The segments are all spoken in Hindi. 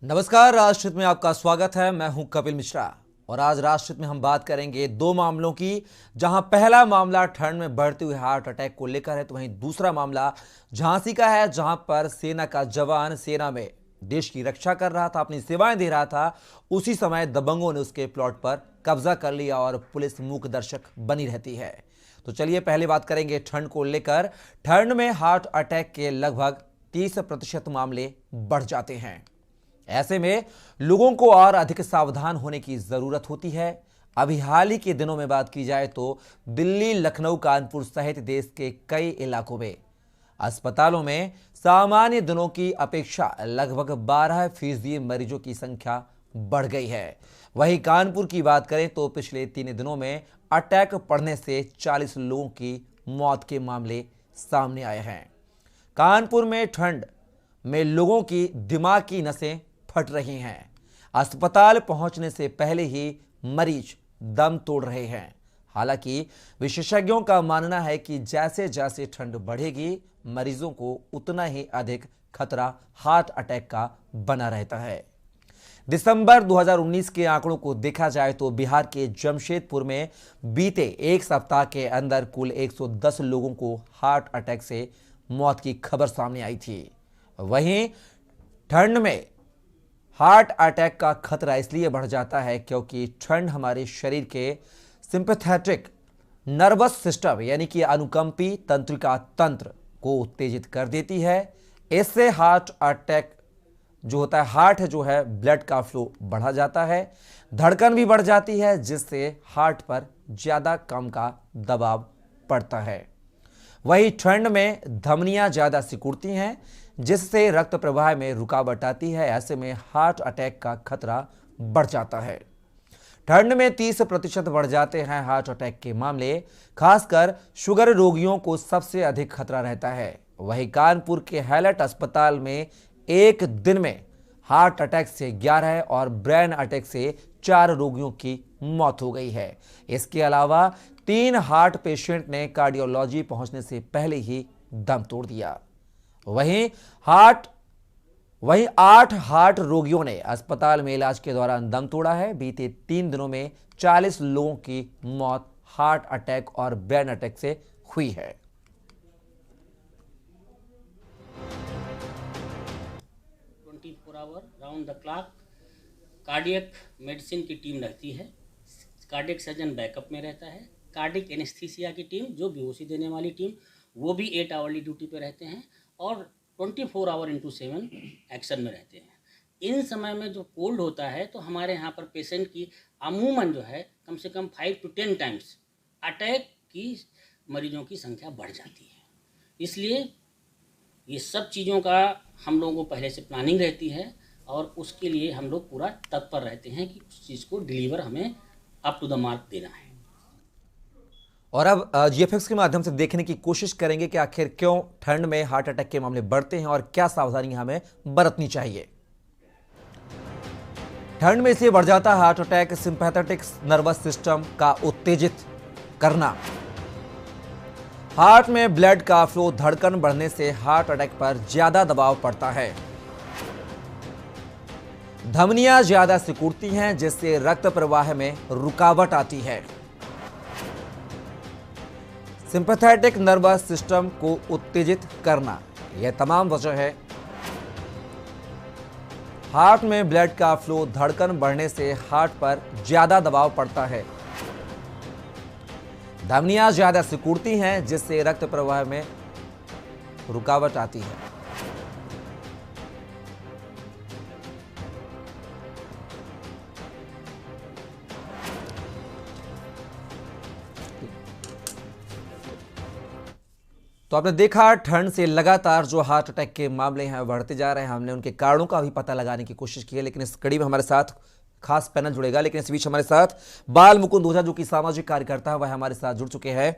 नमस्कार, राष्ट्रहित में आपका स्वागत है। मैं हूं कपिल मिश्रा और आज राष्ट्रहित में हम बात करेंगे दो मामलों की, जहां पहला मामला ठंड में बढ़ते हुए हार्ट अटैक को लेकर है, तो वहीं दूसरा मामला झांसी का है, जहां पर सेना का जवान सेना में देश की रक्षा कर रहा था, अपनी सेवाएं दे रहा था। उसी समय दबंगों ने उसके प्लॉट पर कब्जा कर लिया और पुलिस मूक दर्शक बनी रहती है। तो चलिए पहले बात करेंगे ठंड को लेकर। ठंड में हार्ट अटैक के लगभग 30% मामले बढ़ जाते हैं। ऐसे में लोगों को और अधिक सावधान होने की जरूरत होती है। अभी हाल ही के दिनों में बात की जाए तो दिल्ली, लखनऊ, कानपुर सहित देश के कई इलाकों में अस्पतालों में सामान्य दिनों की अपेक्षा लगभग 12% मरीजों की संख्या बढ़ गई है। वहीं कानपुर की बात करें तो पिछले 3 दिनों में अटैक पड़ने से 40 लोगों की मौत के मामले सामने आए हैं। कानपुर में ठंड में लोगों की दिमाग की नसें फट रही हैं। अस्पताल पहुंचने से पहले ही मरीज दम तोड़ रहे हैं। हालांकि विशेषज्ञों का मानना है कि जैसे जैसे ठंड बढ़ेगी, मरीजों को उतना ही अधिक खतरा हार्ट अटैक का बना रहता है। दिसंबर 2019 के आंकड़ों को देखा जाए तो बिहार के जमशेदपुर में बीते एक सप्ताह के अंदर कुल 110 लोगों को हार्ट अटैक से मौत की खबर सामने आई थी। वहीं ठंड में हार्ट अटैक का खतरा इसलिए बढ़ जाता है क्योंकि ठंड हमारे शरीर के सिंपैथेटिक नर्वस सिस्टम यानी कि अनुकंपी तंत्रिका तंत्र को उत्तेजित कर देती है। इससे हार्ट अटैक जो होता है, हार्ट जो है, ब्लड का फ्लो बढ़ा जाता है, धड़कन भी बढ़ जाती है, जिससे हार्ट पर ज्यादा कम का दबाव पड़ता है। वही ठंड में धमनियां ज्यादा सिकुड़ती हैं, जिससे रक्त प्रवाह में रुकावट आती है। ऐसे में हार्ट अटैक का खतरा बढ़ जाता है। ठंड में 30% बढ़ जाते हैं हार्ट अटैक के मामले। खासकर शुगर रोगियों को सबसे अधिक खतरा रहता है। वहीं कानपुर के हैलट अस्पताल में एक दिन में हार्ट अटैक से 11 और ब्रेन अटैक से 4 रोगियों की मौत हो गई है। इसके अलावा 3 हार्ट पेशेंट ने कार्डियोलॉजी पहुंचने से पहले ही दम तोड़ दिया। वहीं 8 हार्ट रोगियों ने अस्पताल में इलाज के दौरान दम तोड़ा है। बीते 3 दिनों में 40 लोगों की मौत हार्ट अटैक और ब्रेन अटैक से हुई है। 24 hour round the clock cardiac medicine की टीम रहती है। कार्डियक सर्जन बैकअप में रहता है। कार्डियक एनेस्थीसिया की टीम, जो बेहोशी देने वाली टीम, वो भी 8 आवरली ड्यूटी पे रहते हैं और 24 आवर इंटू 7 एक्शन में रहते हैं। इन समय में जो कोल्ड होता है तो हमारे यहाँ पर पेशेंट की अमूमन जो है कम से कम 5 to 10 टाइम्स अटैक की मरीजों की संख्या बढ़ जाती है। इसलिए ये सब चीज़ों का हम लोगों को पहले से प्लानिंग रहती है और उसके लिए हम लोग पूरा तत्पर रहते हैं कि उस चीज़ को डिलीवर हमें अप टू द मार्क देना है। और अब जीएफएक्स के माध्यम से देखने की कोशिश करेंगे कि आखिर क्यों ठंड में हार्ट अटैक के मामले बढ़ते हैं और क्या सावधानी हमें बरतनी चाहिए। ठंड में इसलिए बढ़ जाता है heart attack, sympathetic nervous system का उत्तेजित करना। हार्ट में ब्लड का फ्लो, धड़कन बढ़ने से हार्ट अटैक पर ज्यादा दबाव पड़ता है। धमनियां ज्यादा सिकुड़ती हैं, जिससे रक्त प्रवाह में रुकावट आती है। सिंपैथेटिक नर्वस सिस्टम को उत्तेजित करना, यह तमाम वजह है। हार्ट में ब्लड का फ्लो, धड़कन बढ़ने से हार्ट पर ज्यादा दबाव पड़ता है। धमनियां ज्यादा सिकुड़ती हैं, जिससे रक्त प्रवाह में रुकावट आती है। तो आपने देखा ठंड से लगातार जो हार्ट अटैक के मामले हैं बढ़ते जा रहे हैं। हमने उनके कारणों का भी पता लगाने की कोशिश की है, लेकिन इस कड़ी में हमारे साथ खास पैनल जुड़ेगा। लेकिन इस बीच हमारे साथ बाल मुकुंद ओझा, जो कि सामाजिक कार्यकर्ता है, वह हमारे साथ जुड़ चुके हैं।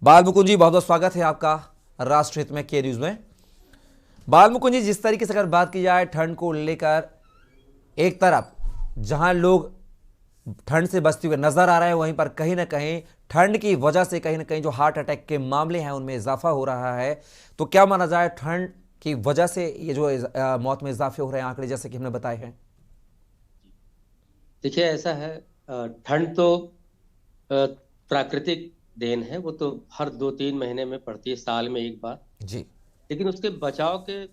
बाल मुकुंद जी, बहुत बहुत स्वागत है आपका राष्ट्रहित में के न्यूज में। बाल मुकुंद जी, जिस तरीके से अगर बात की जाए ठंड को लेकर, एक तरफ जहां लोग ठंड से बचते हुए नजर आ रहे हैं, वहीं पर कहीं ना कहीं ठंड की वजह से कहीं ना कहीं जो हार्ट अटैक के मामले हैं उनमें इजाफा हो रहा है। तो क्या माना जाए, ठंड की वजह से ये जो मौत में इजाफे हो रहे हैं आंकड़े जैसे कि हमने बताए हैं? देखिए ऐसा है, ठंड तो अ, प्राकृतिक देन है। वो तो हर 2-3 महीने में पड़ती है, साल में एक बार। जी। लेकिन उसके बचाव के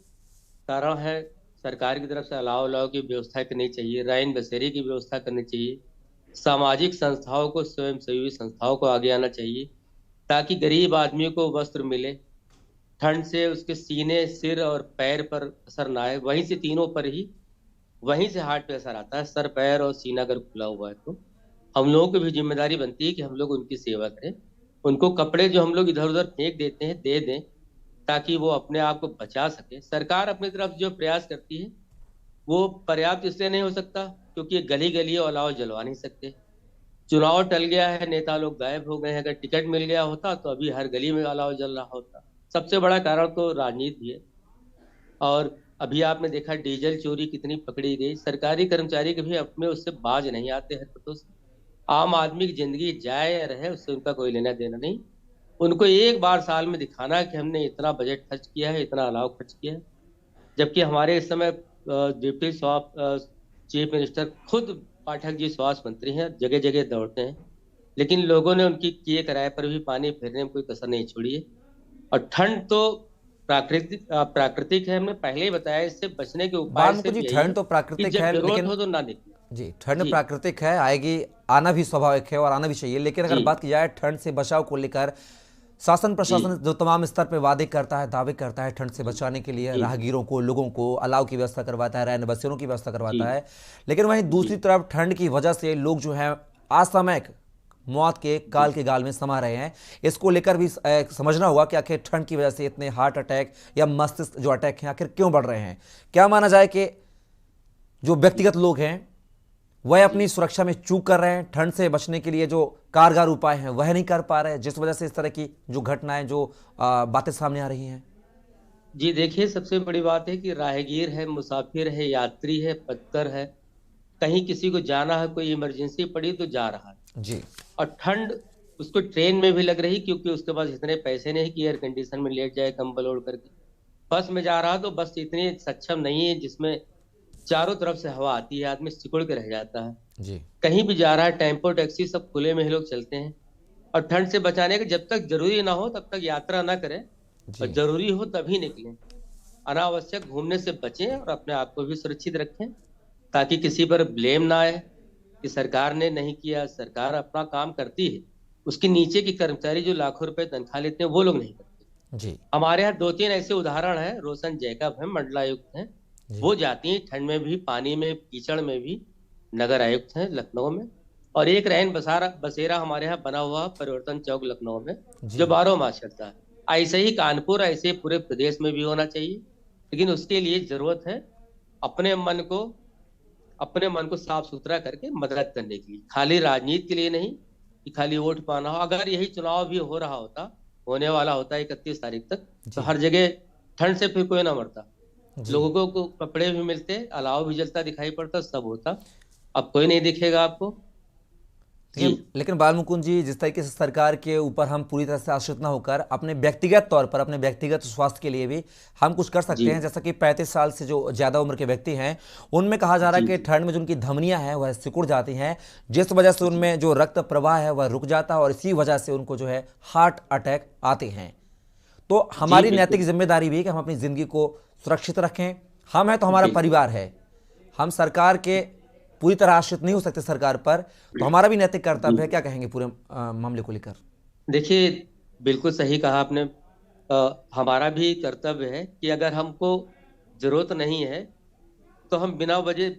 कारण है, सरकार की तरफ से अलाव अलाव की व्यवस्था करनी चाहिए, रैन बसेरी की व्यवस्था करनी चाहिए। सामाजिक संस्थाओं को, स्वयंसेवी संस्थाओं को आगे आना चाहिए, ताकि गरीब आदमी को वस्त्र मिले। ठंड से उसके सीने, सिर और पैर पर असर ना आए, वहीं से तीनों पर ही, वहीं से हार्ट पे असर आता है। सर, पैर और सीना अगर खुला हुआ है तो हम लोगों की भी जिम्मेदारी बनती है कि हम लोग उनकी सेवा करें। उनको कपड़े जो हम लोग इधर उधर फेंक देते हैं दे दें, ताकि वो अपने आप को बचा सके। सरकार अपनी तरफ जो प्रयास करती है वो पर्याप्त इसलिए नहीं हो सकता क्योंकि गली गली अलाव जलवा नहीं सकते। चुनाव टल गया है, नेता लोग गायब हो गए हैं। अगर टिकट मिल गया होता तो अभी हर गली में अलाव जल रहा होता। सबसे बड़ा कारण तो राजनीति है। और अभी आपने देखा डीजल चोरी कितनी पकड़ी गई। सरकारी कर्मचारी कभी अपने उससे बाज नहीं आते हरकतों से। आम आदमी की जिंदगी जाए या रहे, उससे उनका कोई लेना देना नहीं। उनको एक बार साल में दिखाना है कि हमने इतना बजट खर्च किया है, इतना अलाव खर्च किया है। जबकि हमारे इस समय डिप्टी चीफ मिनिस्टर खुद पाठक जी स्वास्थ्य मंत्री हैं, जगह जगह दौड़ते हैं। लेकिन लोगों ने उनकी किए किराए पर भी पानी फेरने में कोई कसर नहीं छोड़ी है। और ठंड तो प्राकृतिक है, हमने पहले ही बताया। इससे बचने के उपाय बाल मुकुंद सिर्फ जी, यही है ठंड तो कि प्राकृतिक जब है, जरूरत लेकिन हो तो ना निकले। जी, ठंड जी। प्राकृतिक है, आएगी, आना भी स्वाभाविक है और आना भी चाहिए। लेकिन अगर जी। बात की जाए ठंड से बचाव को लेकर, शासन जी। प्रशासन जो तमाम स्तर पर वादे करता है, दावे करता है ठंड से जी। बचाने के लिए, जी। राहगीरों को, लोगों को अलाव की व्यवस्था करवाता है, रैन बसेरों की व्यवस्था जी। करवाता है। लेकिन वहीं जी। दूसरी तरफ ठंड की वजह से लोग जो है असामयिक मौत के जी। काल के गाल में समा रहे हैं। इसको लेकर भी समझना होगा कि आखिर ठंड की वजह से इतने हार्ट अटैक या मस्तिष्क जो अटैक हैं आखिर क्यों बढ़ रहे हैं। क्या माना जाए कि जो व्यक्तिगत लोग हैं वह जी। अपनी सुरक्षा में चूक कर रहे हैं, ठंड से बचने के लिए जो कारगर उपाय हैं वह नहीं कर पा रहे हैं, जिस वजह से इस तरह की जो घटनाएं, जो बातें सामने आ रही हैं। जी, देखिए सबसे बड़ी बात है कि राहगीर है, मुसाफिर है, यात्री है, पथकर है, कहीं किसी को जाना है, कोई इमरजेंसी पड़ी तो जा रहा है। जी। और ठंड उसको ट्रेन में भी लग रही क्योंकि उसके पास इतने पैसे नहीं कि एयर कंडीशन में लेट जाए कंबल ओढ़ करके। बस में जा रहा तो बस इतनी सक्षम नहीं है जिसमें चारों तरफ से हवा आती है, आदमी सिकुड़ के रह जाता है। जी। कहीं भी जा रहा है, टेम्पो टैक्सी सब खुले में ही लोग चलते हैं। और ठंड से बचाने के जब तक जरूरी ना हो तब तक यात्रा ना करें, और जी। जरूरी हो तभी निकलें। अनावश्यक घूमने से बचें और अपने आप को भी सुरक्षित रखें, ताकि किसी पर ब्लेम ना आए कि सरकार ने नहीं किया। सरकार अपना काम करती है, उसके नीचे की कर्मचारी जो लाखों रुपए तनख्वाह लेते हैं वो लोग नहीं करते। जी। हमारे यहाँ 2-3 ऐसे उदाहरण हैं। रोशन जैकब है, मंडलायुक्त हैं, जी। वो जाती हैं ठंड में भी, पानी में, कीचड़ में भी। नगर आयुक्त हैं लखनऊ में। और एक रैन बसारा बसेरा हमारे यहाँ बना हुआ है परिवर्तन चौक लखनऊ में, जो जी। 12 मास चलता है। ऐसे ही कानपुर, ऐसे पूरे प्रदेश में भी होना चाहिए। लेकिन उसके लिए जरूरत है अपने मन को अपने मन को साफ सुथरा करके मदद करने के लिए, खाली राजनीति के लिए नहीं कि खाली वोट पाना हो। अगर यही चुनाव भी हो रहा होता, होने वाला होता 31 तारीख तक, तो जी। हर जगह ठंड से फिर कोई ना मरता। जी। लोगों को कपड़े भी मिलते, अलाव भी जलता दिखाई पड़ता, सब होता। अब कोई नहीं दिखेगा आपको। जी। लेकिन बाल मुकुंद जी, जिस तरीके से सरकार के ऊपर हम पूरी तरह से आश्रित ना होकर अपने व्यक्तिगत तौर पर, अपने व्यक्तिगत स्वास्थ्य के लिए भी हम कुछ कर जी। सकते हैं। जैसा कि 35 साल से जो ज़्यादा उम्र के व्यक्ति हैं, उनमें कहा जा रहा है जी। कि जी। ठंड में जो उनकी धमनियां हैं वह सिकुड़ जाती हैं, जिस वजह से जी। उनमें जो रक्त प्रवाह है वह रुक जाता है और इसी वजह से उनको जो है हार्ट अटैक आते हैं। तो जी। हमारी नैतिक बिल्कुल। जिम्मेदारी भी है कि हम अपनी ज़िंदगी को सुरक्षित रखें। हम हैं तो हमारा बिल्कुल। परिवार है, हम सरकार के पूरी तरह आश्रित नहीं हो सकते सरकार पर, तो हमारा भी नैतिक जी। कर्तव्य है। क्या कहेंगे पूरे मामले को लेकर? देखिए, बिल्कुल सही कहा आपने। हमारा भी कर्तव्य है कि अगर हमको जरूरत नहीं है तो हम बिना वजह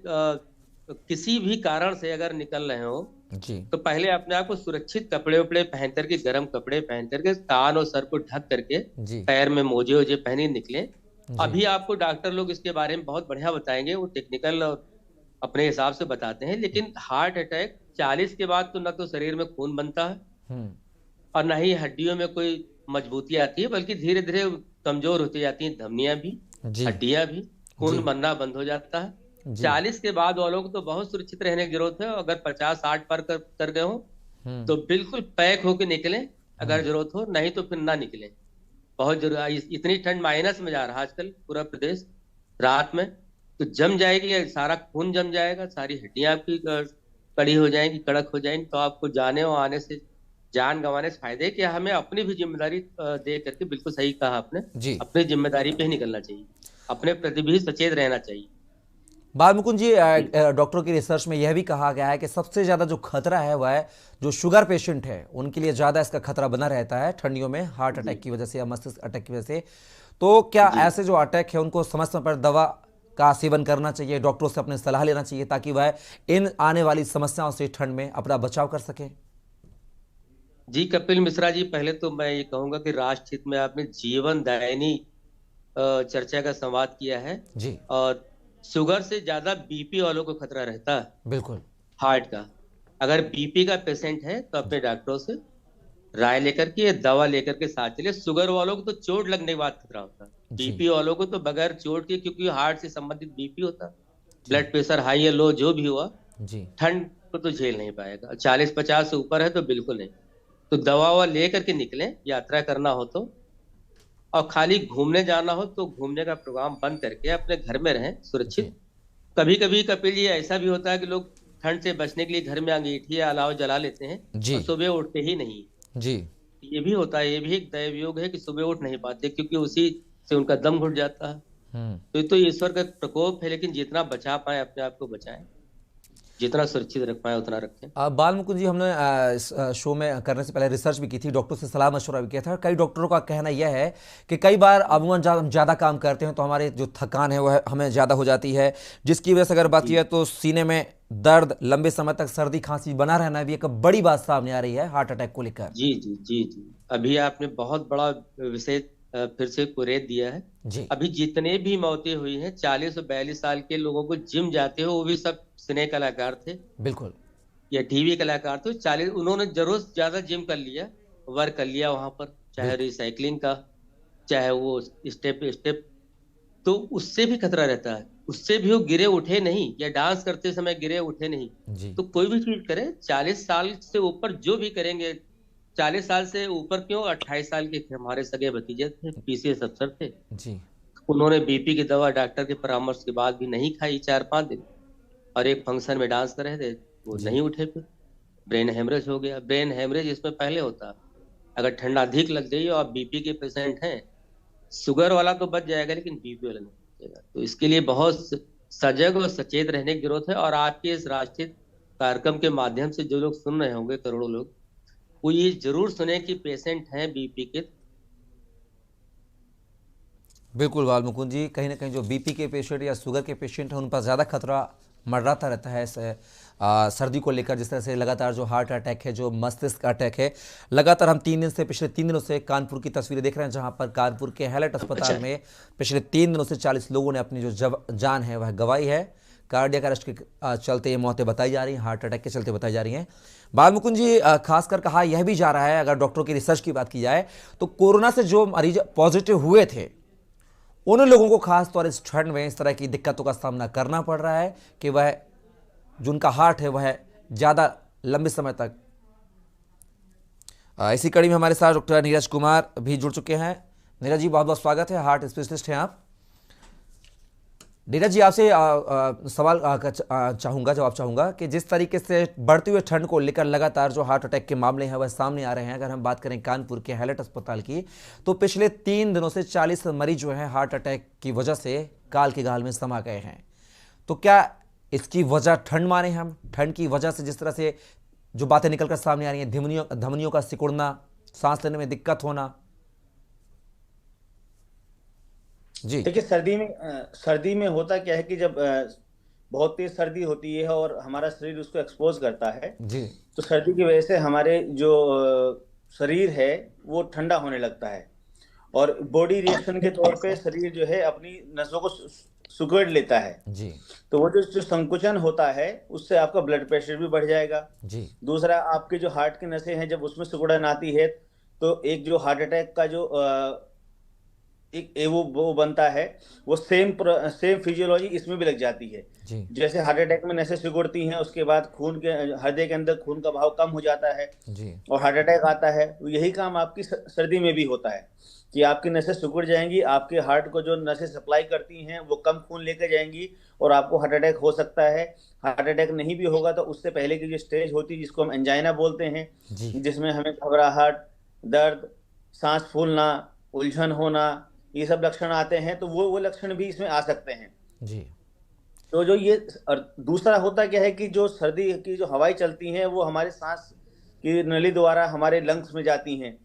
किसी भी कारण से अगर निकल रहे हो जी। तो पहले अपने आप को सुरक्षित कपड़े उपड़े पहन करके, गर्म कपड़े पहन करके, कान और सर को ढक करके, जी। पैर में मोजे वोजे पहने निकले। जी। अभी आपको डॉक्टर लोग इसके बारे में बहुत बढ़िया बताएंगे, वो टेक्निकल और अपने हिसाब से बताते हैं। लेकिन हार्ट अटैक 40 के बाद तो न तो शरीर में खून बनता है हम्म। और न ही हड्डियों में कोई मजबूती आती है, बल्कि धीरे धीरे कमजोर होती जाती हैं धमनियां भी, जी। हड्डियां भी, जी। खून बनना बंद हो जाता है। जी। 40 के बाद वालों को तो बहुत सुरक्षित रहने की जरूरत है। अगर 50-60 पर कर गए हो हम्म। तो बिल्कुल पैक होके निकलें, अगर हम्म। जरूरत हो, नहीं तो फिर ना निकलें। बहुत जरूरी। इतनी ठंड, माइनस में जा रहा है आजकल पूरा प्रदेश। रात में तो जम जाएगी, सारा खून जम जाएगा, सारी हड्डियां आपकी कड़ी हो जाएंगी, कड़क हो जाएंगी, तो आपको जाने और आने से, जान गंवाने से फायदे है कि हमें अपनी भी जिम्मेदारी दे करके, बिल्कुल सही कहा आपने, जी। अपनी जिम्मेदारी पे ही निकलना चाहिए, अपने प्रति भी सचेत रहना चाहिए। बाल मुकुंद जी, जी डॉक्टरों की रिसर्च में यह भी कहा गया है कि सबसे ज़्यादा जो खतरा है वह है जो शुगर पेशेंट है उनके लिए ज़्यादा इसका खतरा बना रहता है ठंडियों में, हार्ट जी अटैक की वजह से या मस्तिष्क अटैक की वजह से। तो क्या जी ऐसे जो अटैक है उनको समय समय पर दवा का सेवन करना चाहिए, डॉक्टरों से अपने सलाह लेना चाहिए ताकि वह इन आने वाली समस्याओं से ठंड में अपना बचाव कर सके? जी कपिल मिश्रा जी, पहले तो मैं ये कहूंगा कि राष्ट्रहित में आपने जीवन दायिनी चर्चा का संवाद किया है। जी। और शुगर से ज्यादा बीपी वालों को खतरा रहता है, बिल्कुल। हार्ट का। अगर बीपी का पेशेंट है तो अपने डॉक्टरों से राय लेकर के, दवा लेकर के साथ चले। शुगर वालों को तो चोट लगने के बाद खतरा होता है, जी। बीपी वालों को तो बगैर चोट के, क्योंकि हार्ट से संबंधित बीपी होता है, जी। ब्लड प्रेशर हाई या लो जो भी हुआ, जी। ठंड को तो झेल नहीं पाएगा। 40-50 से ऊपर है तो बिल्कुल नहीं। तो दवा ववा ले करके निकलें, यात्रा करना हो तो। और खाली घूमने जाना हो तो घूमने का प्रोग्राम बंद करके अपने घर में रहें जी। सुरक्षित। कभी कभी कपिल जी ऐसा भी होता है कि लोग ठंड से बचने के लिए घर में अंगीठी या अलाव जला लेते हैं जी। और सुबह उठते ही नहीं। जी। ये भी होता है, ये भी एक दैवयोग है कि सुबह उठ नहीं पाते, क्योंकि उसी से उनका दम घुट जाता है। हम्म। तो ये तो ईश्वर का प्रकोप है, लेकिन जितना बचा पाए अपने आप को बचाएं, जितना सुरक्षित रख पाए उतना रखें। बाल मुकुंद जी, हमने इस शो में करने से पहले रिसर्च भी की थी, डॉक्टर से सलाह मशवरा भी किया था। कई डॉक्टरों का कहना यह है कि कई बार अमूमन हम ज़्यादा काम करते हैं तो हमारे जो थकान है वह हमें ज़्यादा हो जाती है, जिसकी वजह से अगर बात जी किया तो सीने में दर्द, लंबे समय तक सर्दी खांसी बना रहना भी एक बड़ी बात सामने आ रही है हार्ट अटैक को लेकर। जी जी जी जी, अभी आपने बहुत बड़ा विषय फिर से कुरेद दिया है। जी। अभी जितने भी मौतें हुई हैं, 40 और 42 साल के लोगों को जिम जाते हो, वो भी सब सिने कलाकार थे बिल्कुल। या टीवी कलाकार थे। 40 उन्होंने जरूर ज्यादा जिम कर लिया, वर्क कर लिया वहां पर, चाहे बिल्कुल। रिसाइकलिंग का, चाहे वो स्टेप स्टेप, तो उससे भी खतरा रहता है। उससे भी वो गिरे उठे नहीं, या डांस करते समय गिरे उठे नहीं। जी। तो कोई भी चीज करें, 40 साल से ऊपर जो भी करेंगे, 40 साल से ऊपर क्यों, 28 साल के थे, हमारे सगे भतीजे थे, पीसीएस अफसर थे। जी। उन्होंने बीपी की दवा डॉक्टर के परामर्श के बाद भी नहीं खाई 4-5 दिन, और एक फंक्शन में डांस कर रहे थे, वो जी। नहीं उठे, फिर ब्रेन हेमरेज हो गया। ब्रेन हेमरेज इसमें पहले होता, अगर ठंडा अधिक लग गई और आप बीपी के पेशेंट हैं, शुगर वाला तो बच जाएगा लेकिन बीपी वाला नहीं बचेगा। तो इसके लिए बहुत सजग और सचेत रहने की जरूरत है। और आपके इस राष्ट्रीय कार्यक्रम के माध्यम से जो लोग सुन रहे होंगे, करोड़ों लोग, वो ये जरूर सुने कि पेशेंट हैं बीपी के। बिल्कुल बाल मुकुंद जी, कहीं ना कहीं जो बीपी के पेशेंट या शुगर के पेशेंट हैं उन पर ज़्यादा खतरा मंडराता रहता है सर्दी को लेकर। जिस तरह से लगातार जो हार्ट अटैक है, जो मस्तिष्क अटैक है, लगातार हम पिछले 3 दिनों से कानपुर की तस्वीरें देख रहे हैं, जहां पर कानपुर के हैलेट अस्पताल में पिछले 3 दिनों से 40 लोगों ने अपनी जो जान है वह गंवाई है। कार्डियक अरेस्ट के चलते ये मौतें बताई जा रही हैं, हार्ट अटैक के चलते बताई जा रही हैं। बाल मुकुंद जी, खासकर कहा यह भी जा रहा है, अगर डॉक्टरों की रिसर्च की बात की जाए तो कोरोना से जो मरीज पॉजिटिव हुए थे उन लोगों को खासतौर इस ठंड में इस तरह की दिक्कतों का सामना करना पड़ रहा है कि वह जो उनका हार्ट है वह ज़्यादा लंबे समय तक। इसी कड़ी में हमारे साथ डॉक्टर नीरज कुमार भी जुड़ चुके हैं। नीरज जी, बहुत बहुत स्वागत है, हार्ट स्पेशलिस्ट हैं आप। नीरज जी, आपसे सवाल चाहूँगा, जवाब चाहूँगा कि जिस तरीके से बढ़ते हुए ठंड को लेकर लगातार जो हार्ट अटैक के मामले हैं वह सामने आ रहे हैं, अगर हम बात करें कानपुर के हैलेट अस्पताल की, तो पिछले 3 दिनों से 40 मरीज जो हैं हार्ट अटैक की वजह से काल की गाल में समा गए हैं। तो क्या इसकी वजह ठंड माने हम? ठंड की वजह से जिस तरह से जो बातें निकलकर सामने आ रही हैं, धमनियों का सिकुड़ना, सांस लेने में दिक्कत होना। जी। देखिए, सर्दी में होता क्या है कि जब बहुत तेज सर्दी होती है और हमारा शरीर उसको एक्सपोज करता है, जी। तो सर्दी की वजह से हमारे जो शरीर है वो ठंडा होने लगता है, और बॉडी रिएक्शन के तौर पे शरीर जो है अपनी नसों को सुगड़ लेता है। जी। तो वो जो संकुचन होता है उससे आपका ब्लड प्रेशर भी बढ़ जाएगा। जी। दूसरा, आपके जो हार्ट की नसें हैं जब उसमें सिकुड़न आती है तो एक जो हार्ट अटैक का जो वो बनता है, वो सेम फिजियोलॉजी इसमें भी लग जाती है। जी जैसे हार्ट अटैक में नसें सिकुड़ती हैं, उसके बाद खून के हृदय के अंदर खून का बहाव कम हो जाता है जी और हार्ट अटैक आता है। तो यही काम आपकी सर्दी में भी होता है कि आपकी नसें सिकुड़ जाएंगी, आपके हार्ट को जो नसें सप्लाई करती हैं वो कम खून लेकर जाएंगी और आपको हार्ट अटैक हो सकता है। हार्ट अटैक नहीं भी होगा तो उससे पहले की जो स्टेज होती है जिसको हम एंजाइना बोलते हैं, जी जिसमें हमें घबराहट, दर्द, सांस फूलना, उलझन होना, ये सब लक्षण आते हैं, तो वो लक्षण भी इसमें आ सकते हैं। जी तो जो ये और दूसरा होता क्या है कि जो सर्दी की जो हवाएं चलती हैं वो हमारे सांस की नली द्वारा हमारे लंग्स में जाती हैं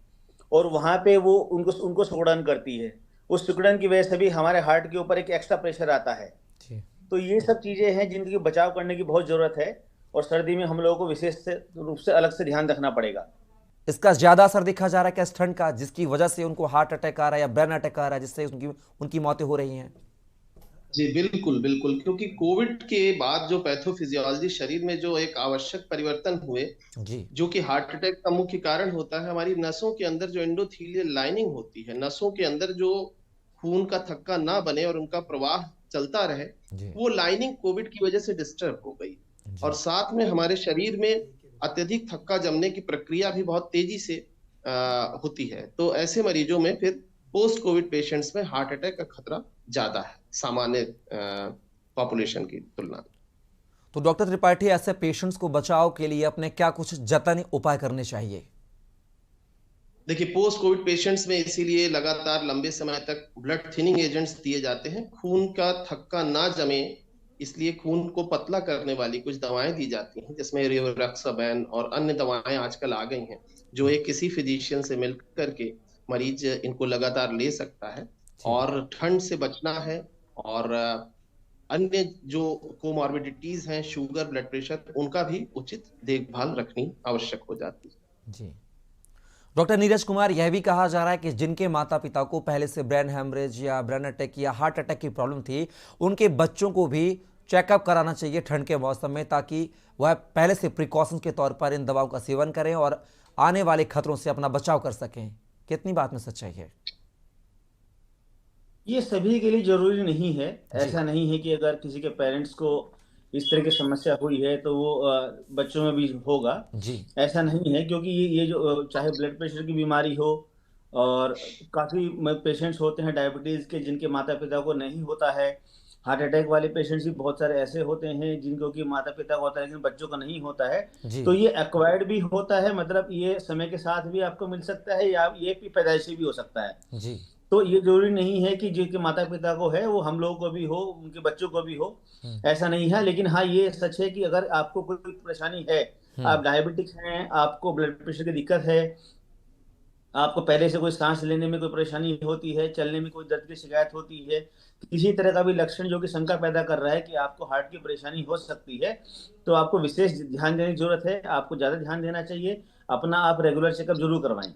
और वहाँ पे वो उनको उनको सिकुड़न करती है। उस सिकुड़न की वजह से भी हमारे हार्ट के ऊपर एक एक्स्ट्रा प्रेशर आता है। जी तो ये सब चीज़ें हैं जिनकी बचाव करने की बहुत ज़रूरत है और सर्दी में हम लोगों को विशेष रूप से अलग से ध्यान रखना पड़ेगा। इसका ज्यादा असर देखा जा रहा है क्या इस ठंड का, जिसकी वजह से उनको हार्ट अटैक आ रहा है या ब्रेन अटैक आ रहा है, जिससे उनकी उनकी मौतें हो रही हैं? जी बिल्कुल बिल्कुल, क्योंकि कोविड के बाद जो पैथोफिजियोलॉजी शरीर में जो एक आवश्यक परिवर्तन हुए, जी जो कि हार्ट अटैक का मुख्य कारण होता है, हमारी नसों के अंदर जो एंडोथेलियल लाइनिंग होती है, नसों के अंदर जो खून का थक्का ना बने और उनका प्रवाह चलता रहे, जी वो लाइनिंग कोविड की वजह से डिस्टर्ब हो गई। और जी साथ में हमारे शरीर में अत्यधिक थक्का जमने की प्रक्रिया भी बहुत तेजी से होती है। तो ऐसे मरीजों में फिर पोस्ट कोविड पेशेंट्स में हार्ट अटैक का खतरा ज्यादा है सामान्य पॉपुलेशन की तुलना में। तो डॉक्टर त्रिपाठी, ऐसे पेशेंट्स को बचाव के लिए अपने क्या कुछ जतन उपाय करने चाहिए? देखिए, पोस्ट कोविड पेशेंट्स में इसीलिए लगातार लंबे समय तक ब्लड थिनिंग एजेंट्स दिए जाते हैं, खून का थक्का ना जमे इसलिए खून को पतला करने वाली कुछ दवाएं दी जाती हैं, जिसमें रिवैक्साबैन और अन्य दवाएं आजकल आ गई हैं, जो एक किसी फिजिशियन से मिल करके मरीज इनको लगातार ले सकता है। जी और ठंड से बचना है, और अन्य जो कोमॉर्बिडिटीज हैं, शुगर, ब्लड प्रेशर, उनका भी उचित देखभाल रखनी आवश्यक हो जाती है। जी डॉक्टर नीरज कुमार, यह भी कहा जा रहा है कि जिनके माता पिता को पहले से ब्रेन हेमरेज या ब्रेन अटैक या हार्ट अटैक की प्रॉब्लम थी, उनके बच्चों को भी चेकअप कराना चाहिए ठंड के मौसम में, ताकि वह पहले से प्रिकॉशन के तौर पर इन दवाओं का सेवन करें और आने वाले खतरों से अपना बचाव कर सकें। कितनी बात में सच्चाई है? ये सभी के लिए जरूरी नहीं है। जी ऐसा नहीं है कि अगर किसी के पेरेंट्स को इस तरह की समस्या हुई है तो वो बच्चों में भी होगा। जी ऐसा नहीं है, क्योंकि ये जो चाहे ब्लड प्रेशर की बीमारी हो, और काफ़ी पेशेंट्स होते हैं डायबिटीज़ के जिनके माता पिता को नहीं होता है। हार्ट अटैक वाले पेशेंट्स भी बहुत सारे ऐसे होते हैं जिनको कि माता पिता को होता है लेकिन बच्चों को नहीं होता है। जी तो ये एक्वायर्ड भी होता है, मतलब ये समय के साथ भी आपको मिल सकता है या ये भी पैदाइशी भी हो सकता है। जी तो ये जरूरी नहीं है कि जिनके माता पिता को है वो हम लोगों को भी हो, उनके बच्चों को भी हो। हम्म ऐसा नहीं है, लेकिन हाँ ये सच है कि अगर आपको कोई परेशानी है, हम्म आप डायबिटिक्स हैं, आपको ब्लड प्रेशर की दिक्कत है, आपको पहले से कोई सांस लेने में कोई परेशानी होती है, चलने में कोई दर्द की शिकायत होती है, किसी तरह का भी लक्षण जो कि शंका पैदा कर रहा है कि आपको हार्ट की परेशानी हो सकती है, तो आपको विशेष ध्यान देने की जरूरत है। आपको ज़्यादा ध्यान देना चाहिए, अपना आप रेगुलर चेकअप जरूर करवाएं।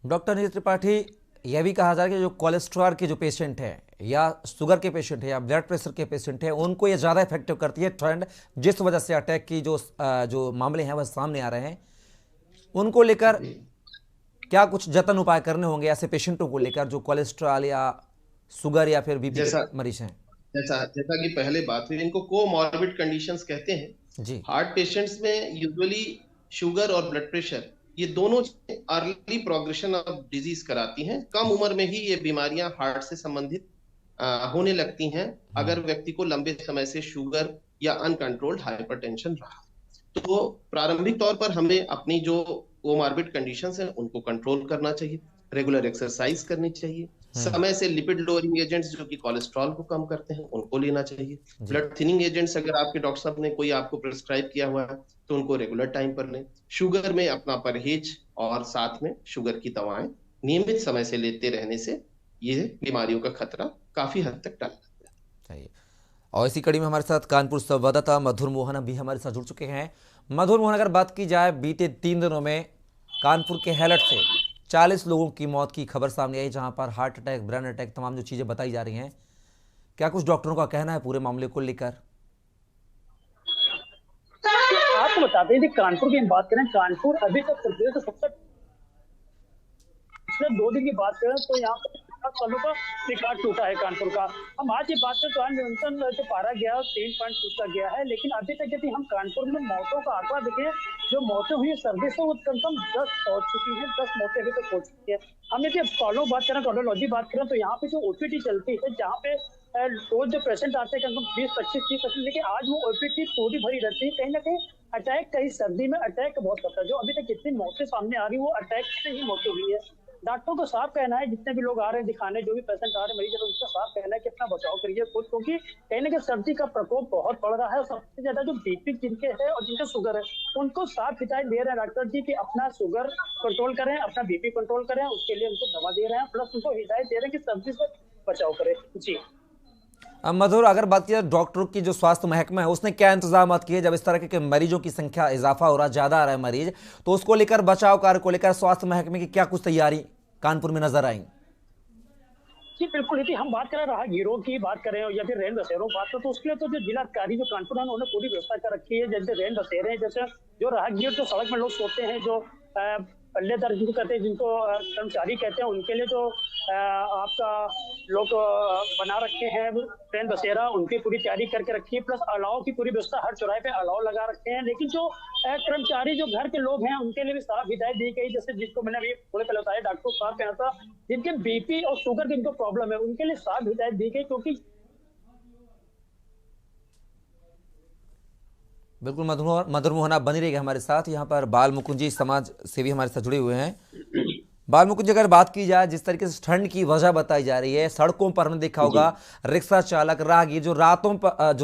डॉक्टर नीरज त्रिपाठी, यह भी कहा जा रहा है कि जो कोलेस्ट्रॉल के जो पेशेंट है या शुगर के पेशेंट है या ब्लड प्रेशर के पेशेंट है, उनको ये ज़्यादा इफेक्टिव करती है ठंड, जिस वजह से अटैक की जो मामले हैं वह सामने आ रहे हैं। उनको लेकर क्या कुछ जतन उपाय करने होंगे ऐसे पेशेंटों को लेकर जो कोलेस्ट्रॉल या शुगर या फिर बीपी जैसा के मरीज हैं? जैसा जैसा कि पहले बात हुई, इनको कोमॉर्बिड कंडीशंस कहते हैं। जी हार्ट पेशेंट्स में यूजुअली शुगर और ब्लड प्रेशर, ये दोनों अर्ली प्रोग्रेशन ऑफ डिजीज कराती हैं। कम उम्र में ही ये बीमारियां हार्ट से संबंधित होने लगती हैं, अगर व्यक्ति को लंबे समय से शुगर या अनकंट्रोल्ड हाइपरटेंशन रहा। तो प्रारंभिक तौर पर हमें अपनी जो कोमॉर्बिड कंडीशंस हैं उनको कंट्रोल करना चाहिए, रेगुलर एक्सरसाइज करनी चाहिए, समय से लिपिड लोअरिंग एजेंट्स जो कि कोलेस्ट्रॉल को कम करते हैं उनको लेना चाहिए। जी ब्लड थिनिंग एजेंट्स अगर आपके डॉक्टर साहब ने कोई आपको प्रिस्क्राइब किया हुआ है तो उनको रेगुलर टाइम पर लें। शुगर में अपना परहेज और साथ में शुगर की दवाएं नियमित समय से लेते रहने से ये बीमारियों का खतरा काफी हद तक टल जाता है। चाहिए। और इसी कड़ी में हमारे साथ कानपुर संवाददाता मधुर मोहन अभी हमारे साथ जुड़ चुके हैं। मधुर मोहन, अगर बात की जाए बीते 3 दिनों में कानपुर के हैलट से 40 लोगों की मौत की खबर सामने आई, जहां पर हार्ट अटैक, ब्रेन अटैक, तमाम जो चीज़ें बताई जा रही हैं, क्या कुछ डॉक्टरों का कहना है पूरे मामले को लेकर? आपको बताते हैं कि कानपुर की हम बात करें, कानपुर अभी तक प्रदेश का सबसे पिछले हम 2 दिन की बात करें तो यहाँ पे 7 सालों का रिकॉर्ड टूटा है कानपुर का। हम आज ये बात करें तो आज न्यूनतम जो पारा गया 3 पॉइंट टूटा गया है, लेकिन अभी तक यदि हम कानपुर में मौतों का आंकड़ा देखें, जो मौतें हुई सर्दी से वो कम से कम 10 पहुंच चुकी हैं, 10 मौतें अभी तक हो चुकी है। हम यदि फॉलो बात करें, कार्डियोलॉजी बात करें तो यहाँ पे जो ओपीडी चलती है, जहाँ पे रोज जो पेशेंट आते हैं कम से कम 20-25-30%, लेकिन आज वो ओपीडी पूरी भरी रहती है। कहीं ना कहीं अटैक, कहीं सर्दी में अटैक बहुत करता है। जो अभी तक जितनी मौतें सामने आ रही है वो अटैक से ही मौतें हुई है। डॉक्टरों को साफ कहना है, जितने भी लोग आ रहे हैं दिखाने, जो भी पेशेंट आ रहे हैं मरीज, उनका साफ कहना है कि अपना बचाव करिए खुद, क्योंकि कहीं ना कहीं सर्दी का प्रकोप बहुत बढ़ रहा है। और सबसे ज्यादा जो बीपी जिनके है और जिनका शुगर है, उनको साफ हिदायत दे रहे हैं डॉक्टर जी कि अपना शुगर कंट्रोल करें, अपना बीपी कंट्रोल करें। उसके लिए उनको दवा दे रहे हैं, प्लस उनको हिदायत दे रहे हैं कि सर्दी से बचाव करें। जी अब मधुर, अगर बात की जाए डॉक्टरों की, जो स्वास्थ्य महकमा है उसने क्या इंतजाम किए जब इस तरह के मरीजों की संख्या इजाफा हो रहा है, ज्यादा आ रहा है मरीज, तो उसको लेकर, बचाव कार्य को लेकर स्वास्थ्य महकमे की क्या कुछ तैयारी कानपुर में नजर आई? जी बिल्कुल, यदि हम बात करें राहगीरों की बात करें या फिर रैन बसेरों की बात करें, तो उसके लिए तो जो जिला अधिकारी जो कानपुर है उन्होंने पूरी व्यवस्था कर रखी है। जैसे रैन बसेरे हैं, जैसे जो राहगीर जो सड़क में लोग सोते हैं, जो पल्लेदार जिनको कहते हैं, जिनको कर्मचारी कहते हैं, उनके लिए जो आपका लोग बना रखे हैं ट्रेन बसेरा, उनकी पूरी तैयारी करके रखी है। प्लस अलाव की पूरी व्यवस्था, हर चौराहे पे अलाव लगा रखे हैं। लेकिन जो कर्मचारी जो घर के लोग हैं उनके लिए भी साफ हिदायत दी गई, जैसे जिसको मैंने अभी थोड़े पहले बताया, डॉक्टर को साफ कहना था, जिनके बीपी और शुगर की इनको प्रॉब्लम है उनके लिए साफ हिदायत दी गई। क्योंकि बिल्कुल मधुर मोहन, आप बनी रहिएगा हमारे साथ। यहाँ पर बाल मुकुंद जी समाज सेवी हमारे साथ जुड़े हुए हैं। बाल मुकुंद जी, अगर बात की जाए जिस तरीके से ठंड की वजह बताई जा रही है, सड़कों पर हमने देखा होगा रिक्शा चालक, राहगीर जो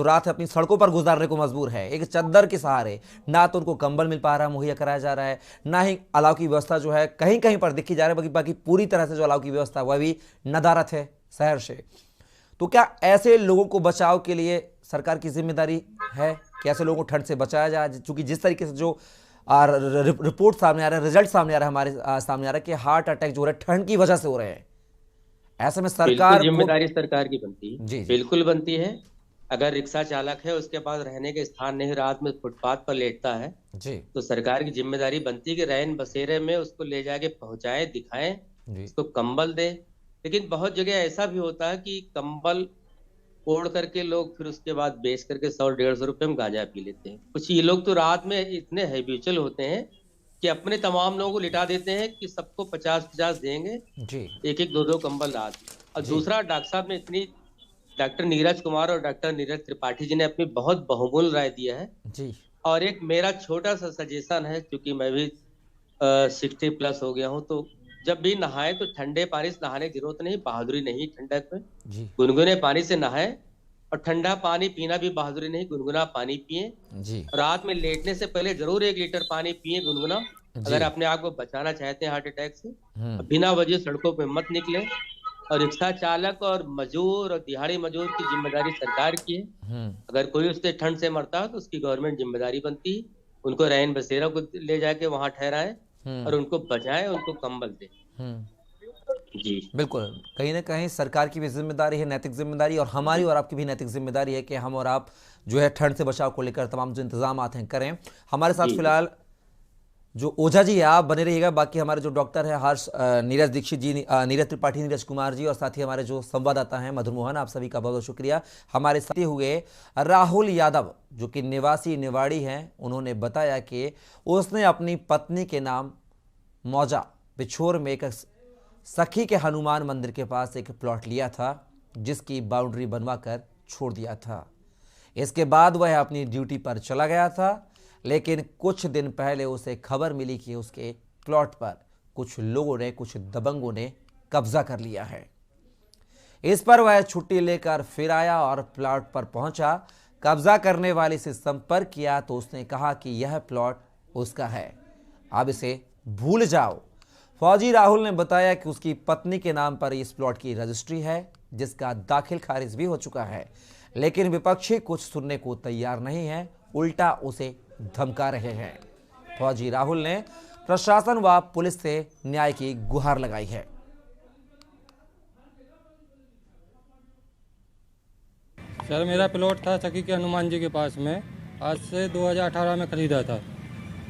रात अपनी सड़कों पर गुजारने को मजबूर है, एक चद्दर के सहारे, ना तो उनको कंबल मिल पा रहा है, मुहैया कराया जा रहा है, ना ही अलाव की व्यवस्था जो है कहीं कहीं पर देखी जा रही है, बाकी पूरी तरह से जो अलाव की व्यवस्था वह भी नदारत है शहर से। तो क्या ऐसे लोगों को बचाव के लिए सरकार की जिम्मेदारी है कि ऐसे लोगों को ठंड से बचाया जाए? चूंकि जिस तरीके से जो रिपोर्ट सामने आ रहा है, रिजल्ट सामने आ रहा है, हमारे सामने आ रहा है कि हार्ट अटैक जो हो रहा है ठंड की वजह से हो रहे हैं, ऐसे में सरकार जिम्मेदारी सरकार की बनती है। जी बिल्कुल बनती है। अगर रिक्शा चालक है, उसके पास रहने के स्थान नहीं, रात में फुटपाथ पर लेटता है, जी, तो सरकार की जिम्मेदारी बनती है कि रैन बसेरे में उसको ले जाके पहुंचाए, दिखाएं, उसको कंबल दे। लेकिन बहुत जगह ऐसा भी होता है कि कंबल ओढ़ करके लोग फिर उसके बाद बेच करके 100-150 रुपए में गांजा पी लेते हैं। कुछ ये लोग तो रात में इतने हैबिचुअल होते हैं कि अपने तमाम लोगों को लिटा देते हैं कि सबको 50-50 देंगे जी, एक 2-2 कंबल रात। और दूसरा, डॉक्टर साहब ने इतनी, डॉक्टर नीरज कुमार और डॉक्टर नीरज त्रिपाठी जी ने अपनी बहुत बहुमूल्य राय दिया है जी। और एक मेरा छोटा सा सजेशन है, क्योंकि मैं भी 60+ हो गया हूँ, तो जब भी नहाए तो ठंडे पानी से नहाने की जरूरत नहीं, बहादुरी नहीं ठंडक में, गुनगुने पानी से नहाए। और ठंडा पानी पीना भी बहादुरी नहीं, गुनगुना पानी पिए जी। रात में लेटने से पहले जरूर 1 लीटर पानी पिए गुनगुना, अगर अपने आप को बचाना चाहते हैं हार्ट अटैक से। बिना वजह सड़कों पे मत निकले। और रिक्शा चालक और मजदूर और दिहाड़ी मजदूर की जिम्मेदारी सरकार की है। अगर कोई उससे ठंड से मरता है तो उसकी गवर्नमेंट जिम्मेदारी बनती है, उनको रैन बसेरा को ले जाके वहां ठहराए और उनको बचाए, उनको कंबल दे जी। बिल्कुल, कहीं ना कहीं सरकार की भी जिम्मेदारी है, नैतिक जिम्मेदारी, और हमारी और आपकी भी नैतिक जिम्मेदारी है कि हम और आप जो है ठंड से बचाव को लेकर तमाम जो इंतजाम हैं करें। हमारे साथ फिलहाल जो ओझा जी है, आप बने रहिएगा। बाकी हमारे जो डॉक्टर है हर्ष, नीरज दीक्षित जी, नीरज त्रिपाठी, नीरज कुमार जी, और साथ ही हमारे जो संवाददाता हैं मधुर मोहन, आप सभी का बहुत बहुत शुक्रिया। हमारे साथ हुए राहुल यादव जो कि निवासी निवाड़ी हैं, उन्होंने बताया कि उसने अपनी पत्नी के नाम मौजा बिछोर में एक सखी के हनुमान मंदिर के पास एक प्लॉट लिया था, जिसकी बाउंड्री बनवाकर छोड़ दिया था। इसके बाद वह अपनी ड्यूटी पर चला गया था, लेकिन कुछ दिन पहले उसे खबर मिली कि उसके प्लॉट पर कुछ लोगों ने, कुछ दबंगों ने कब्जा कर लिया है। इस पर वह छुट्टी लेकर फिर आया और प्लॉट पर पहुंचा। कब्जा करने वाले से संपर्क किया तो उसने कहा कि यह प्लॉट उसका है, अब इसे भूल जाओ। फौजी राहुल ने बताया कि उसकी पत्नी के नाम पर इस प्लॉट की रजिस्ट्री है, जिसका दाखिल खारिज भी हो चुका है, लेकिन विपक्षी कुछ सुनने को तैयार नहीं है, उल्टा उसे धमका रहे हैं। फौजी राहुल ने प्रशासन व पुलिस से न्याय की गुहार लगाई है। सर, मेरा प्लॉट था सखी के हनुमान जी के पास में, आज से 2018 में खरीदा था।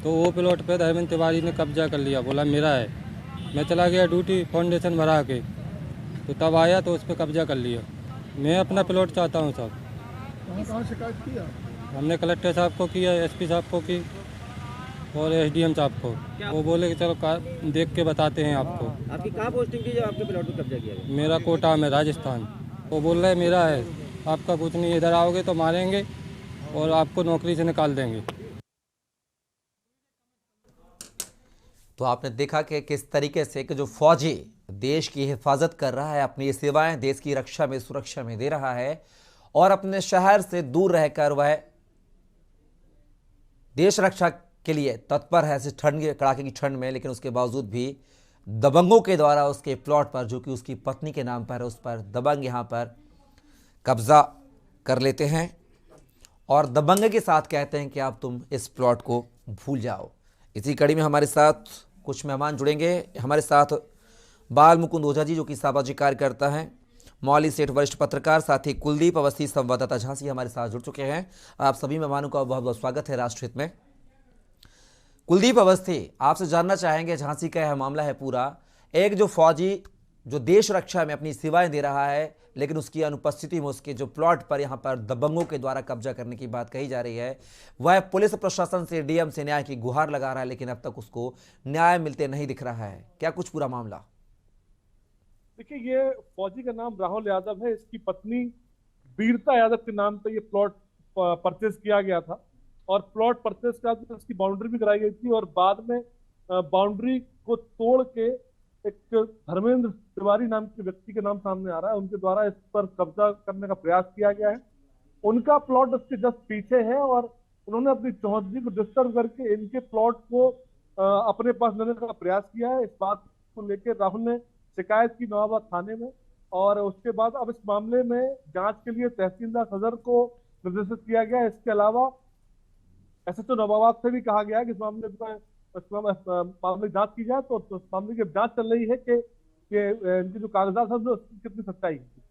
तो वो प्लॉट पे धर्मेंद्र तिवारी ने कब्जा कर लिया, बोला मेरा है। मैं चला गया ड्यूटी फाउंडेशन भरा के, तो तब आया तो उस पर कब्जा कर लिया। मैं अपना प्लॉट चाहता हूँ साहब। कहाँ शिकायत किया? हमने कलेक्टर साहब को किया, एसपी साहब को की और एसडीएम साहब को। वो बोले कि चलो देख के बताते हैं आपको। आपकी कहाँ पोस्टिंग थी जब आपके प्लॉट पर कब्जा किया गया? मेरा कोटा में राजस्थान। वो बोल रहे मेरा है, आपका कुछ नहीं, इधर आओगे तो मारेंगे और आपको नौकरी से निकाल देंगे। तो आपने देखा कि किस तरीके से कि जो फौजी देश की हिफाजत कर रहा है, अपनी सेवाएं देश की रक्षा में, सुरक्षा में दे रहा है और अपने शहर से दूर रहकर वह देश रक्षा के लिए तत्पर है ऐसे ठंड के कड़ाके की ठंड में, लेकिन उसके बावजूद भी दबंगों के द्वारा उसके प्लॉट पर, जो कि उसकी पत्नी के नाम पर है, उस पर दबंग यहां पर कब्जा कर लेते हैं और दबंग के साथ कहते हैं कि आप तुम इस प्लॉट को भूल जाओ। इसी कड़ी में हमारे साथ कुछ मेहमान जुड़ेंगे। हमारे साथ बाल मुकुंद ओझा जी, जो कि सामाजिक कार्यकर्ता हैं, मौली सेठ वरिष्ठ पत्रकार, साथ ही कुलदीप अवस्थी संवाददाता झांसी हमारे साथ जुड़ चुके हैं। आप सभी मेहमानों का बहुत बहुत स्वागत है राष्ट्रहित में। कुलदीप अवस्थी, आपसे जानना चाहेंगे, झांसी का यह मामला है पूरा, एक जो फौजी जो देश रक्षा में अपनी सेवाएं दे रहा है, लेकिन उसकी अनुपस्थिति में उसके जो प्लॉट पर यहां पर दबंगों के द्वारा कब्जा करने की बात कही जा रही है, वह पुलिस प्रशासन से, डीएम से न्याय की गुहार लगा रहा है, लेकिन अब तक उसको न्याय मिलते नहीं दिख रहा है। क्या कुछ पूरा मामला? देखिए, ये फौजी का नाम राहुल यादव है। इसकी पत्नी वीरता यादव के नाम पे ये प्लॉट परचेज किया गया था और प्लॉट परचेज का इसकी बाउंड्री भी कराई गई थी और बाद में बाउंड्री को तोड़ के एक धर्मेंद्र तिवारी नाम के व्यक्ति के नाम सामने आ रहा है, उनके द्वारा इस पर कब्जा करने का प्रयास किया गया है। उनका प्लॉट उसके जस्ट पीछे है और उन्होंने अपनी चौधरी को डिस्टर्ब करके इनके प्लॉट को अपने पास लेने का प्रयास किया है। इस बात को लेकर राहुल ने शिकायत की नवाबाद थाने में और उसके बाद अब इस मामले में जांच के लिए तहसीलदार सदर को निर्देशित किया गया। इसके अलावा एसएचओ नवाबाद से भी कहा गया है कि इस मामले की जांच की जाए। तो इस मामले की जांच चल रही है कि इनके जो कागजात हैं उसकी कितनी सच्चाई है।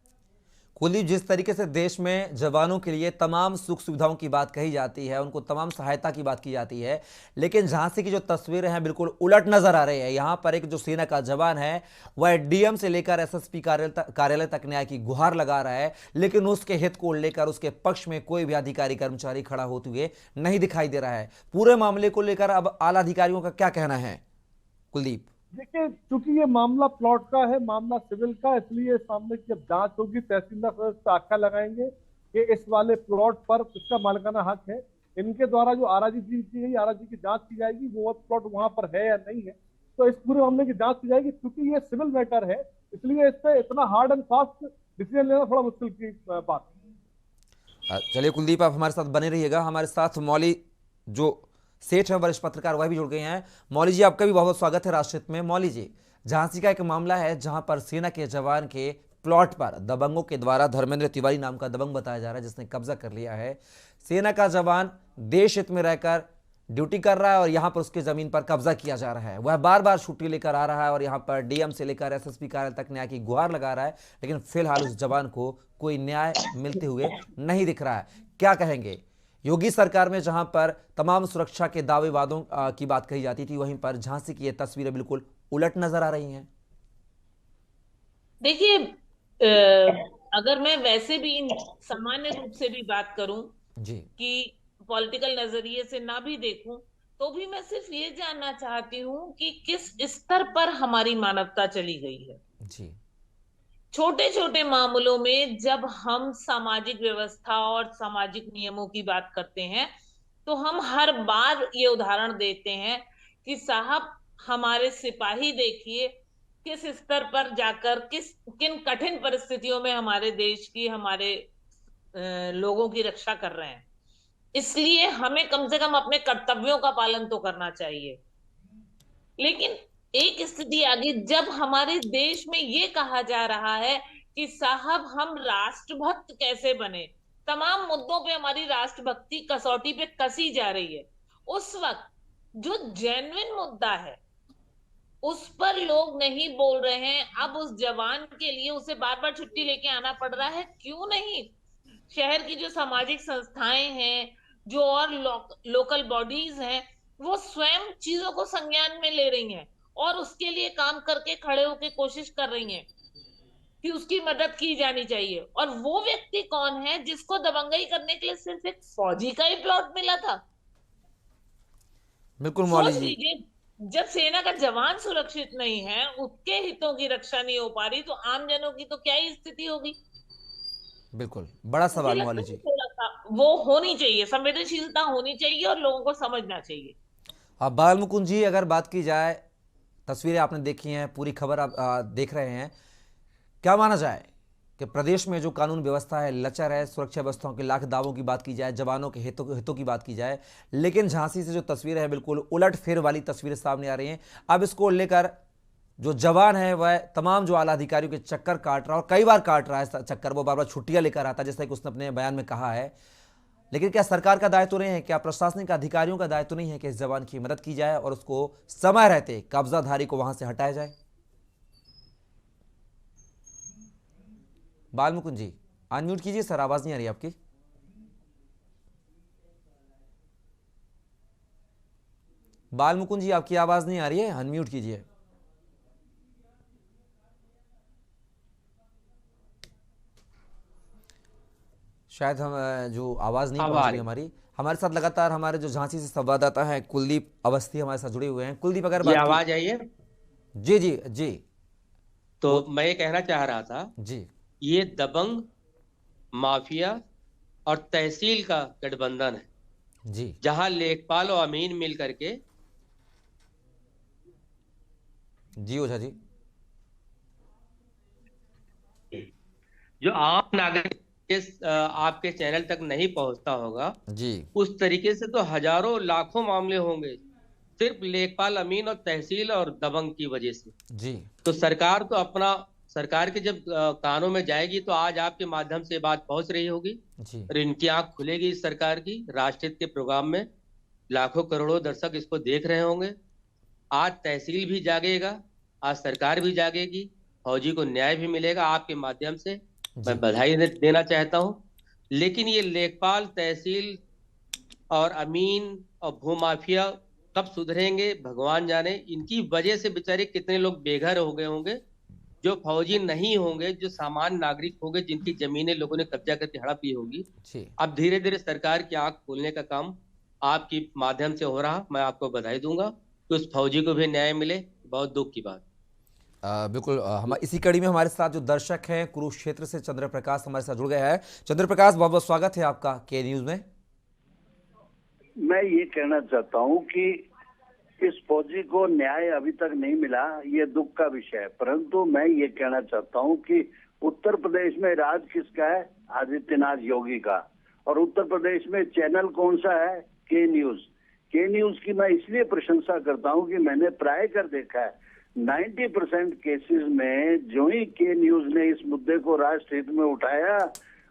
कुलदीप, जिस तरीके से देश में जवानों के लिए तमाम सुख सुविधाओं की बात कही जाती है, उनको तमाम सहायता की बात की जाती है, लेकिन झांसी की जो तस्वीरें हैं बिल्कुल उलट नजर आ रही है। यहां पर एक जो सेना का जवान है वह डीएम से लेकर एसएसपी कार्यालय तक न्याय की गुहार लगा रहा है, लेकिन उसके हित को लेकर उसके पक्ष में कोई भी अधिकारी कर्मचारी खड़ा होते हुए नहीं दिखाई दे रहा है। पूरे मामले को लेकर अब आला अधिकारियों का क्या कहना है कुलदीप? देखिए, चूंकि ये मामला प्लॉट का है, मामला सिविल का, इसलिए इस मामले की जब जांच होगी तहसीलदार सदर से आख्या लगाएंगे कि इस वाले प्लॉट पर किसका मालिकाना हक है। इनके द्वारा जो आराजी की गई, आराजी की जांच की जाएगी, वो प्लॉट वहां पर है या नहीं है, तो इस पूरे मामले की जांच की जाएगी। क्योंकि ये सिविल मैटर है, इसलिए इस पर इतना हार्ड एंड फास्ट डिसीजन लेना थोड़ा मुश्किल की बात है। चलिए कुलदीप, आप हमारे साथ बने रहिएगा। हमारे साथ मौली जो सेठ है, वरिष्ठ पत्रकार, वह भी जुड़ गए हैं। मौली जी, आपका भी बहुत बहुत स्वागत है राष्ट्रहित में। मौली जी, झांसी का एक मामला है जहां पर सेना के जवान के प्लॉट पर दबंगों के द्वारा, धर्मेंद्र तिवारी नाम का दबंग बताया जा रहा है जिसने कब्जा कर लिया है। सेना का जवान देश हित में रहकर ड्यूटी कर रहा है और यहां पर उसकी जमीन पर कब्जा किया जा रहा है। वह बार बार छुट्टी लेकर आ रहा है और यहां पर डीएम से लेकर एसएसपी कार्यालय तक न्याय की गुहार लगा रहा है, लेकिन फिलहाल उस जवान को कोई न्याय मिलते हुए नहीं दिख रहा है। क्या कहेंगे? योगी सरकार में जहां पर तमाम सुरक्षा के दावे वादों की बात कही जाती थी, वहीं पर झांसी की ये तस्वीरें बिल्कुल उलट नजर आ रही हैं। देखिए, अगर मैं वैसे भी सामान्य रूप से भी बात करूं जी, कि पॉलिटिकल नजरिए से ना भी देखूं, तो भी मैं सिर्फ ये जानना चाहती हूं कि किस स्तर पर हमारी मानवता चली गई है। जी, छोटे छोटे मामलों में जब हम सामाजिक व्यवस्था और सामाजिक नियमों की बात करते हैं, तो हम हर बार ये उदाहरण देते हैं कि साहब, हमारे सिपाही देखिए किस स्तर पर जाकर किन कठिन परिस्थितियों में हमारे देश की, हमारे लोगों की रक्षा कर रहे हैं। इसलिए हमें कम से कम अपने कर्तव्यों का पालन तो करना चाहिए। लेकिन एक स्थिति आ गई जब हमारे देश में ये कहा जा रहा है कि साहब, हम राष्ट्रभक्त कैसे बने, तमाम मुद्दों पे हमारी राष्ट्रभक्ति कसौटी पे कसी जा रही है। उस वक्त जो जेन्युइन मुद्दा है उस पर लोग नहीं बोल रहे हैं। अब उस जवान के लिए उसे बार बार छुट्टी लेके आना पड़ रहा है। क्यों नहीं? शहर की जो सामाजिक संस्थाएं हैं, जो और लोकल बॉडीज हैं, वो स्वयं चीजों को संज्ञान में ले रही हैं और उसके लिए काम करके खड़े होके कोशिश कर रही हैं कि उसकी मदद की जानी चाहिए। और वो व्यक्ति कौन है जिसको दबंगई करने के लिए सिर्फ एक फौजी का ही प्लॉट मिला था? बिल्कुल मौली सोच जी। लीजिए, जब सेना का जवान सुरक्षित नहीं है, उसके हितों की रक्षा नहीं हो पा रही, तो आम जनों की तो क्या ही स्थिति होगी। बिल्कुल बड़ा मुझे सवाल लगता मौली है कि जी। थोड़ा सा वो होनी चाहिए, संवेदनशीलता होनी चाहिए और लोगों को समझना चाहिए। अब बाल मुकुंद जी, अगर बात की जाए, तस्वीरें आपने देखी हैं, पूरी खबर आप देख रहे हैं, क्या माना जाए कि प्रदेश में जो कानून व्यवस्था है लचर है, सुरक्षा व्यवस्थाओं के लाख दावों की बात की जाए, जवानों के हितों की बात की जाए, लेकिन झांसी से जो तस्वीरें हैं बिल्कुल उलट फेर वाली तस्वीरें सामने आ रही हैं। अब इसको लेकर जो जवान है वह तमाम जो आला अधिकारियों के चक्कर काट रहा है, और कई बार काट रहा है चक्कर, वो बार बार छुट्टियां लेकर आता है, जैसा कि उसने अपने बयान में कहा है। लेकिन क्या सरकार का दायित्व नहीं है, क्या प्रशासनिक अधिकारियों का दायित्व नहीं है कि इस जवान की मदद की जाए और उसको समय रहते कब्जाधारी को वहां से हटाया जाए? बाल मुकुंद जी अनम्यूट कीजिए सर, आवाज नहीं आ रही आपकी। बाल मुकुंद जी आपकी आवाज नहीं आ रही है, अनम्यूट कीजिए। शायद हम जो आवाज नहीं पहुंच रही हमारी। हमारे साथ लगातार हमारे जो झांसी से संवाददाता हैं कुलदीप अवस्थी हमारे साथ जुड़े हुए हैं। कुलदीप, अगर ये बात आवाज आई है? जी जी जी। तो मैं ये कहना चाह रहा था जी, ये दबंग, माफिया और तहसील का गठबंधन है, जी जहां लेखपाल और अमीन मिल करके जी ओझा जी। जो आम नागरिक आपके चैनल तक नहीं पहुंचता होगा, जी उस तरीके से तो हजारों लाखों मामले होंगे सिर्फ लेखपाल, अमीन और तहसील और दबंग की वजह से। जी तो सरकार तो अपना, सरकार के जब कानों में जाएगी तो आज आपके माध्यम से बात पहुंच रही होगी जी और इनकी आंख खुलेगी इस सरकार की। राष्ट्रहित के प्रोग्राम में लाखों करोड़ों दर्शक इसको देख रहे होंगे। आज तहसील भी जागेगा, आज सरकार भी जागेगी, फौजी को न्याय भी मिलेगा आपके माध्यम से। जी मैं बधाई देना चाहता हूं। लेकिन ये लेखपाल, तहसील और अमीन और भूमाफिया कब सुधरेंगे भगवान जाने। इनकी वजह से बेचारे कितने लोग बेघर हो गए होंगे, जो फौजी नहीं होंगे, जो सामान्य नागरिक होंगे, जिनकी जमीनें लोगों ने कब्जा करके हड़प ली होगी। जी। अब धीरे धीरे सरकार की आंख खोलने का काम आपकी माध्यम से हो रहा। मैं आपको बधाई दूंगा कि उस फौजी को भी न्याय मिले। बहुत दुख की बात। बिल्कुल। हम इसी कड़ी में हमारे साथ जो दर्शक हैं कुरुक्षेत्र से चंद्र प्रकाश हमारे साथ जुड़ गए हैं। चंद्र प्रकाश, बहुत बहुत स्वागत है आपका के न्यूज में। मैं ये कहना चाहता हूँ कि इस फौजी को न्याय अभी तक नहीं मिला, ये दुख का विषय है। परंतु मैं ये कहना चाहता हूँ कि उत्तर प्रदेश में राज किसका है? आदित्यनाथ योगी का। और उत्तर प्रदेश में चैनल कौन सा है? के न्यूज। के न्यूज की मैं इसलिए प्रशंसा करता हूँ कि मैंने प्राय कर देखा है 90% केसेस में जो ही के न्यूज ने इस मुद्दे को राष्ट्र हित में उठाया,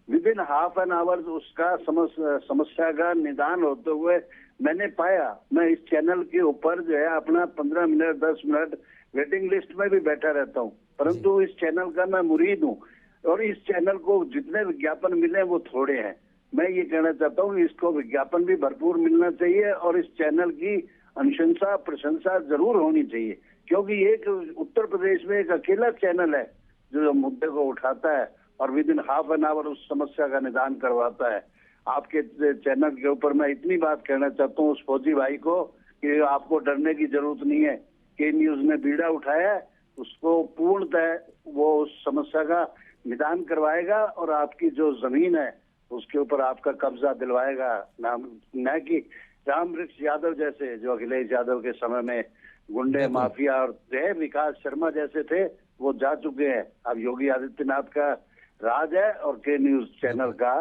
with in half an hour उसका समस्या का निदान होते हुए मैंने पाया। मैं इस चैनल के ऊपर जो है अपना 15 मिनट 10 मिनट वेटिंग लिस्ट में भी बैठा रहता हूँ, परंतु इस चैनल का मैं मुरीद हूँ और इस चैनल को जितने विज्ञापन मिले वो थोड़े हैं। मैं ये कहना चाहता हूँ इसको विज्ञापन भी भरपूर मिलना चाहिए और इस चैनल की अनुशंसा प्रशंसा जरूर होनी चाहिए, क्योंकि एक उत्तर प्रदेश में एक अकेला चैनल है जो मुद्दे को उठाता है और with in half an hour उस समस्या का निदान करवाता है। आपके चैनल के ऊपर मैं इतनी बात कहना चाहता हूँ उस फौजी भाई को कि आपको डरने की जरूरत नहीं है। के न्यूज ने बीड़ा उठाया है, उसको पूर्णतः वो उस समस्या का निदान करवाएगा और आपकी जो जमीन है उसके ऊपर आपका कब्जा दिलवाएगा। न कि राम वृक्ष यादव जैसे, जो अखिलेश यादव के समय में गुंडे माफिया और विकास शर्मा जैसे थे, वो जा चुके हैं। अब योगी आदित्यनाथ का राज है और के न्यूज चैनल का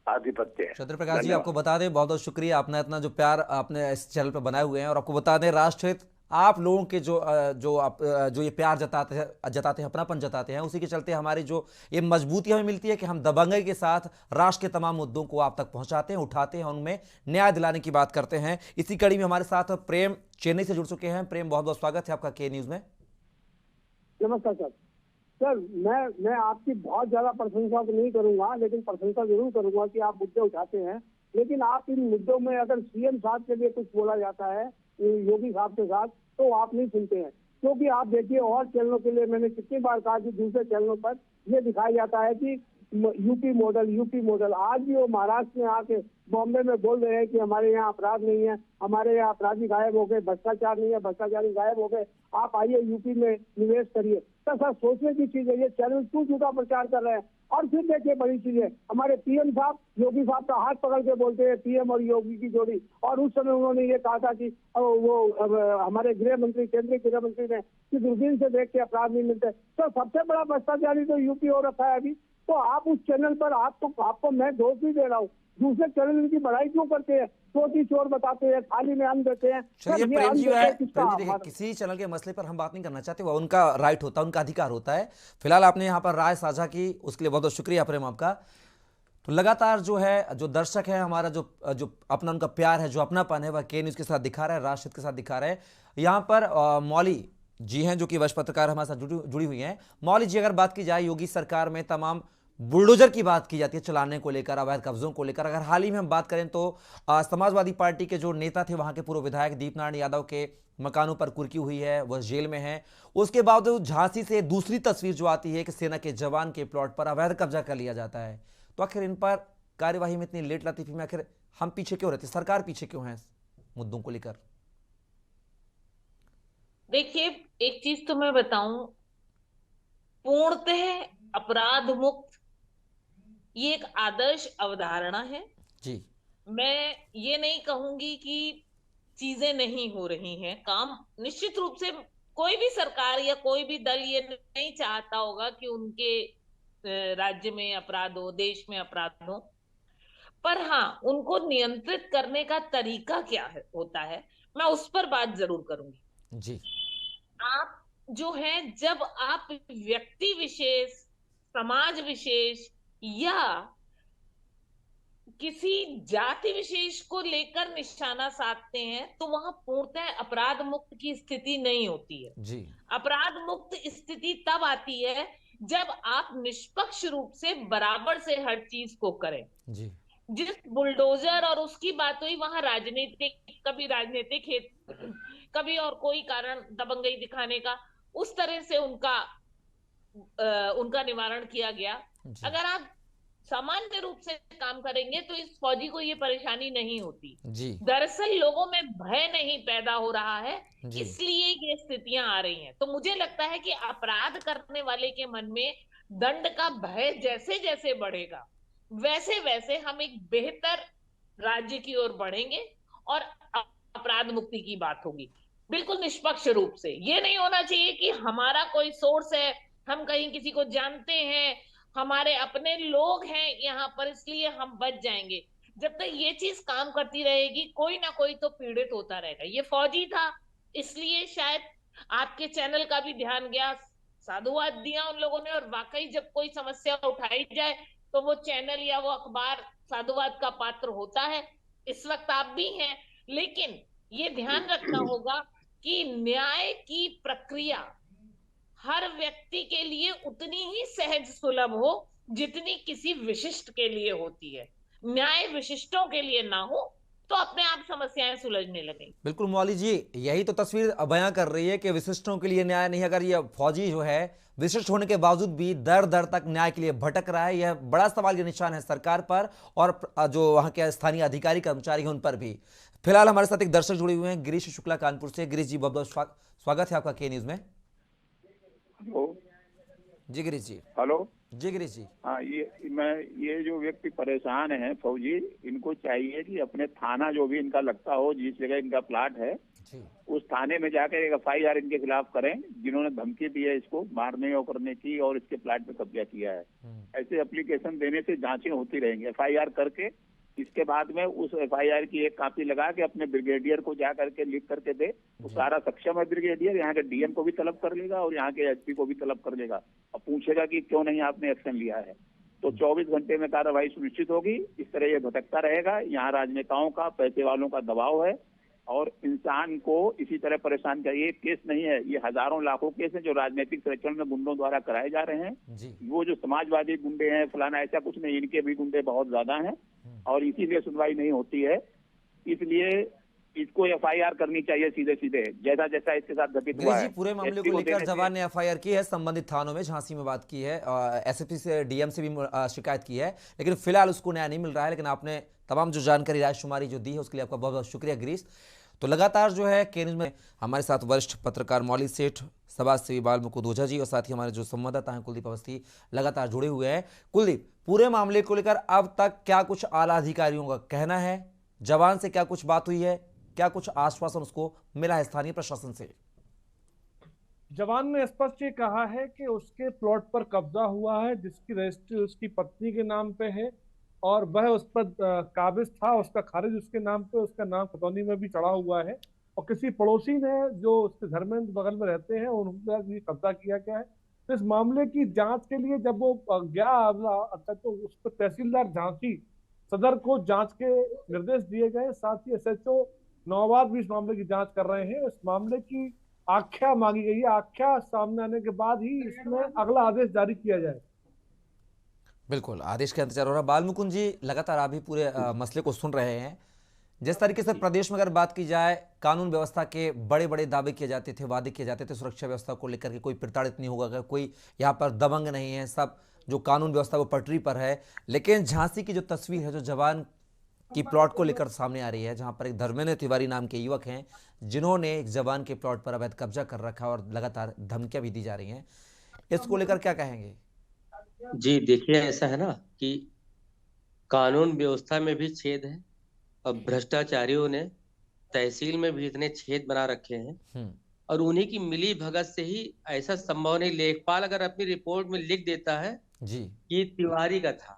आधिपत्य है। चंद्र प्रकाश जी, आपको बता दें, बहुत बहुत शुक्रिया, आपने इतना जो प्यार आपने इस चैनल पर बनाए हुए हैं। और आपको बता दें, राष्ट्रहित आप लोगों के जो ये प्यार जताते हैं, अपनापन जताते हैं, उसी के चलते हमारी जो ये मजबूती हमें मिलती है कि हम दबंगई के साथ राष्ट्र के तमाम मुद्दों को आप तक पहुंचाते हैं, उठाते हैं, उनमें न्याय दिलाने की बात करते हैं। इसी कड़ी में हमारे साथ प्रेम चेन्नई से जुड़ चुके हैं। प्रेम, बहुत बहुत स्वागत है आपका के न्यूज में। नमस्कार सर। सर मैं आपकी बहुत ज्यादा प्रशंसा तो नहीं करूंगा, लेकिन प्रशंसा जरूर करूंगा कि आप मुद्दे उठाते हैं। लेकिन आप इन मुद्दों में अगर सीएम साहब के लिए कुछ बोला जाता है योगी साहब के साथ, तो आप नहीं सुनते हैं। क्योंकि आप देखिए और चैनलों के लिए मैंने कितनी बार कहा कि दूसरे चैनलों पर ये दिखाया जाता है कि यूपी मॉडल। आज भी वो महाराष्ट्र में आके बॉम्बे में बोल रहे हैं कि हमारे यहाँ अपराध नहीं है, हमारे यहाँ अपराधी गायब हो गए, भ्रष्टाचार नहीं है, भ्रष्टाचारी गायब हो गए, आप आइए यूपी में निवेश करिए। तो सर सोचने की चीज है, ये चैनल क्यों झूठा प्रचार कर रहे हैं। और फिर देखिए बड़ी चीज है, हमारे पीएम साहब योगी साहब का हाथ पकड़ के बोलते हैं, पीएम और योगी की जोड़ी, और उस समय उन्होंने ये कहा था कि हमारे गृह मंत्री, केंद्रीय गृह मंत्री ने कि दूरबीन से देख के अपराध नहीं मिलते। तो सबसे बड़ा भ्रष्टाचारी तो यूपी हो रखा है अभी। तो आप उस चैनल पर आपको मैं दोष भी दे रहा हूँ, दूसरे चैनल की बड़ाई क्यों करते हैं, चोटी चोर बताते हैं, थाली में अन्न देते हैं। चलिए प्रेम जी, देखिए किसी चैनल के मसले पर हम बात नहीं करना चाहते, वो उनका राइट होता है, उनका अधिकार होता है। फिलहाल आपने यहाँ पर राय साझा की, उसके लिए बहुत बहुत शुक्रिया प्रेम आपका। तो लगातार जो है, जो दर्शक है हमारा, जो अपना उनका प्यार है, जो अपनापन है, वह के न्यूज़ के साथ दिखा रहा है, राष्ट्रहित के साथ दिखा रहा है। यहाँ पर मौली जी हैं जो कि वरिष्ठ पत्रकार हमारे साथ जुड़ी हुई हैं। मौली जी, अगर बात की जाए योगी सरकार में तमाम बुलडोजर की बात की जाती है चलाने को लेकर, अवैध कब्जों को लेकर, अगर हाल ही में हम बात करें तो समाजवादी पार्टी के जो नेता थे, वहां के पूर्व विधायक दीपनारायण यादव के मकानों पर कुर्की हुई है, वह जेल में है। उसके बावजूद झांसी से दूसरी तस्वीर जो आती है कि सेना के जवान के प्लॉट पर अवैध कब्जा कर लिया जाता है। तो आखिर इन पर कार्यवाही में इतनी लेट लतीफी में आखिर हम पीछे क्यों रहते, सरकार पीछे क्यों है मुद्दों को लेकर? देखिए, एक चीज तो मैं बताऊं, पूर्णतः अपराध मुक्त ये एक आदर्श अवधारणा है जी। मैं ये नहीं कहूंगी कि चीजें नहीं हो रही हैं, काम निश्चित रूप से कोई भी सरकार या कोई भी दल ये नहीं चाहता होगा कि उनके राज्य में अपराध हो, देश में अपराध हो। पर हाँ, उनको नियंत्रित करने का तरीका क्या है होता है, मैं उस पर बात जरूर करूंगी जी। आप जो है, जब आप व्यक्ति विशेष, समाज विशेष या किसी जाति विशेष को लेकर निशाना साधते हैं तो वहां पूर्णतः अपराध मुक्त की स्थिति नहीं होती है जी। अपराध मुक्त स्थिति तब आती है जब आप निष्पक्ष रूप से बराबर से हर चीज को करें जी। जिस बुलडोजर और उसकी बात हुई, वहां राजनीतिक, कभी राजनीतिक हेतु, कभी और कोई कारण दबंगई दिखाने का, उस तरह से उनका निवारण किया गया। अगर आप सामान्य रूप से काम करेंगे तो इस फौजी को ये परेशानी नहीं होती जी। दरअसल लोगों में भय नहीं पैदा हो रहा है, इसलिए ये स्थितियां आ रही हैं। तो मुझे लगता है कि अपराध करने वाले के मन में दंड का भय जैसे जैसे बढ़ेगा, वैसे वैसे हम एक बेहतर राज्य की ओर बढ़ेंगे और अपराध मुक्ति की बात होगी, बिल्कुल निष्पक्ष रूप से। ये नहीं होना चाहिए कि हमारा कोई सोर्स है, हम कहीं किसी को जानते हैं, हमारे अपने लोग हैं यहाँ पर, इसलिए हम बच जाएंगे। जब तक ये चीज काम करती रहेगी, कोई ना कोई तो पीड़ित होता रहेगा। ये फौजी था, इसलिए शायद आपके चैनल का भी ध्यान गया, साधुवाद दिया उन लोगों ने, और वाकई जब कोई समस्या उठाई जाए तो वो चैनल या वो अखबार साधुवाद का पात्र होता है। इस वक्त आप भी हैं, लेकिन ये ध्यान रखना होगा कि न्याय की प्रक्रिया हर व्यक्ति के लिए उतनी ही सहज सुलभ हो जितनी किसी विशिष्ट के लिए होती है। न्याय विशिष्टों के लिए ना हो तो अपने आप समस्याएं सुलझने लगेंगी। बिल्कुल मौली जी, यही तो तस्वीर बयां कर रही है कि विशिष्टों के लिए न्याय नहीं। अगर ये फौजी जो है विशिष्ट होने के बावजूद भी दर दर तक न्याय के लिए भटक रहा है, यह बड़ा सवाल का निशान है सरकार पर और जो वहां के स्थानीय अधिकारी कर्मचारी हैं उन पर भी। फिलहाल हमारे साथ एक दर्शक जुड़े हुए हैं, गिरीश शुक्ला कानपुर से। गिरीश जी, बहुत बहुत स्वागत है आपका के न्यूज में। जी गिरीश जी। हेलो जी गिरीश जी। हाँ, ये जो व्यक्ति परेशान है फौजी, इनको चाहिए कि अपने थाना जो भी इनका लगता हो, जिस जगह इनका प्लाट है, उस थाने में जाकर एक FIR इनके खिलाफ करें, जिन्होंने धमकी दी है इसको मारने और करने की और इसके प्लाट पे कब्जा किया है। ऐसे एप्लीकेशन देने से जांचें होती रहेंगी। FIR करके इसके बाद में उस FIR की एक कॉपी लगा के अपने ब्रिगेडियर को जा करके लिख करके दे, वो सारा सक्षम है ब्रिगेडियर, यहाँ के DM को भी तलब कर लेगा और यहाँ के SP को भी तलब कर लेगा और पूछेगा कि क्यों नहीं आपने एक्शन लिया है। तो 24 घंटे में कार्रवाई सुनिश्चित होगी। इस तरह ये भटकता रहेगा। यहाँ राजनेताओं का, पैसे वालों का दबाव है और इंसान को इसी तरह परेशान कर। ये केस नहीं है, ये हजारों लाखों केस है जो राजनीतिक संरक्षण में गुंडों द्वारा कराए जा रहे हैं। वो जो समाजवादी गुंडे हैं फलाना, ऐसा कुछ नहीं, इनके भी गुंडे बहुत ज्यादा हैं और इसीलिए सुनवाई नहीं होती है। इसलिए इसको एफआईआर करनी चाहिए सीधे सीधे, जैसा जैसा इसके साथ घटित हुआ है। पूरे मामले को लेकर जवान ने एफआईआर की है संबंधित थानों में, झांसी में बात की है, एसएसपी से डीएम से भी शिकायत की है, लेकिन फिलहाल उसको न्याय नहीं मिल रहा है। लेकिन आपने तमाम जो जानकारी राजकुमारी जो दी है उसके लिए आपका बहुत बहुत शुक्रिया गिरीश। तो लगातार जो है के न्यूज़ में हमारे साथ वरिष्ठ पत्रकार मौली सेठ, समाज सेवी बाल मुकुंद ओझा जी और साथ ही हमारे जो संवाददाता हैं कुलदीप अवस्थी लगातार जुड़े हुए हैं। कुलदीप, पूरे मामले को लेकर अब तक क्या कुछ आला अधिकारियों का कहना है? जवान से क्या कुछ बात हुई है? क्या कुछ आश्वासन उसको मिला है स्थानीय प्रशासन से? जवान ने स्पष्ट ये कहा है कि उसके प्लॉट पर कब्जा हुआ है जिसकी रजिस्ट्री उसकी पत्नी के नाम पे है और वह उस पर काबिज था, उसका खारिज उसके नाम पे, उसका नाम खतौनी में भी चढ़ा हुआ है और किसी पड़ोसी ने जो उसके घर में बगल में रहते हैं उन्होंने कब्जा किया गया है। तो इस मामले की जांच के लिए जब वो गया तो उस पर तहसीलदार झांसी सदर को जांच के निर्देश दिए गए, साथ ही एसएचओ नौबाद भी इस मामले की जांच कर रहे हैं। इस मामले की आख्या मांगी गई है, आख्या सामने आने के बाद ही इसमें अगला आदेश जारी किया जाए। बिल्कुल, आदेश का इंतजार हो रहा है। बाल मुकुंद जी, लगातार आप भी पूरे मसले को सुन रहे हैं। जिस तरीके से प्रदेश में अगर बात की जाए, कानून व्यवस्था के बड़े बड़े दावे किए जाते थे, वादे किए जाते थे सुरक्षा व्यवस्था को लेकर के, कोई प्रताड़ित नहीं होगा, कोई यहाँ पर दबंग नहीं है, सब जो कानून व्यवस्था वो पटरी पर है। लेकिन झांसी की जो तस्वीर है, जो जवान की प्लॉट को लेकर सामने आ रही है, जहां पर एक धर्मेंद्र तिवारी नाम के युवक हैं जिन्होंने एक जवान के प्लॉट पर अवैध कब्जा कर रखा और लगातार धमकियां भी दी जा रही हैं, इसको लेकर क्या कहेंगे? जी देखिए, ऐसा है ना कि कानून व्यवस्था में भी छेद है और भ्रष्टाचारियों ने तहसील में भी इतने छेद बना रखे हैं और उन्हीं की मिली भगत से ही ऐसा संभव नहीं। लेखपाल अगर अपनी रिपोर्ट में लिख देता है जी कि तिवारी का था,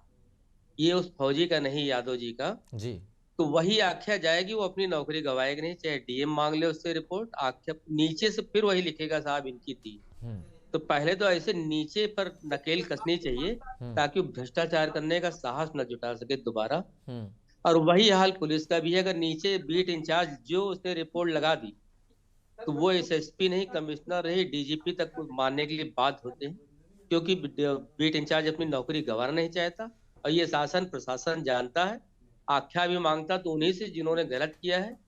ये उस फौजी का नहीं, यादव जी का जी, तो वही आख्या जाएगी, वो अपनी नौकरी गवाएगा नहीं, चाहे डीएम मांग ले उससे रिपोर्ट, आख्या नीचे से फिर वही लिखेगा साहब इनकी थी। तो पहले तो ऐसे नीचे पर नकेल कसनी चाहिए ताकि वो भ्रष्टाचार करने का साहस न जुटा सके दोबारा। और वही हाल पुलिस का भी है, अगर नीचे बीट इंचार्ज जो उसने रिपोर्ट लगा दी तो वो एसएसपी नहीं, कमिश्नर रही, डीजीपी तक मानने के लिए बाध्य होते हैं, क्योंकि बीट इंचार्ज अपनी नौकरी गंवाना नहीं चाहता और ये शासन प्रशासन जानता है। आख्या भी मांगता तो उन्हीं से जिन्होंने गलत किया है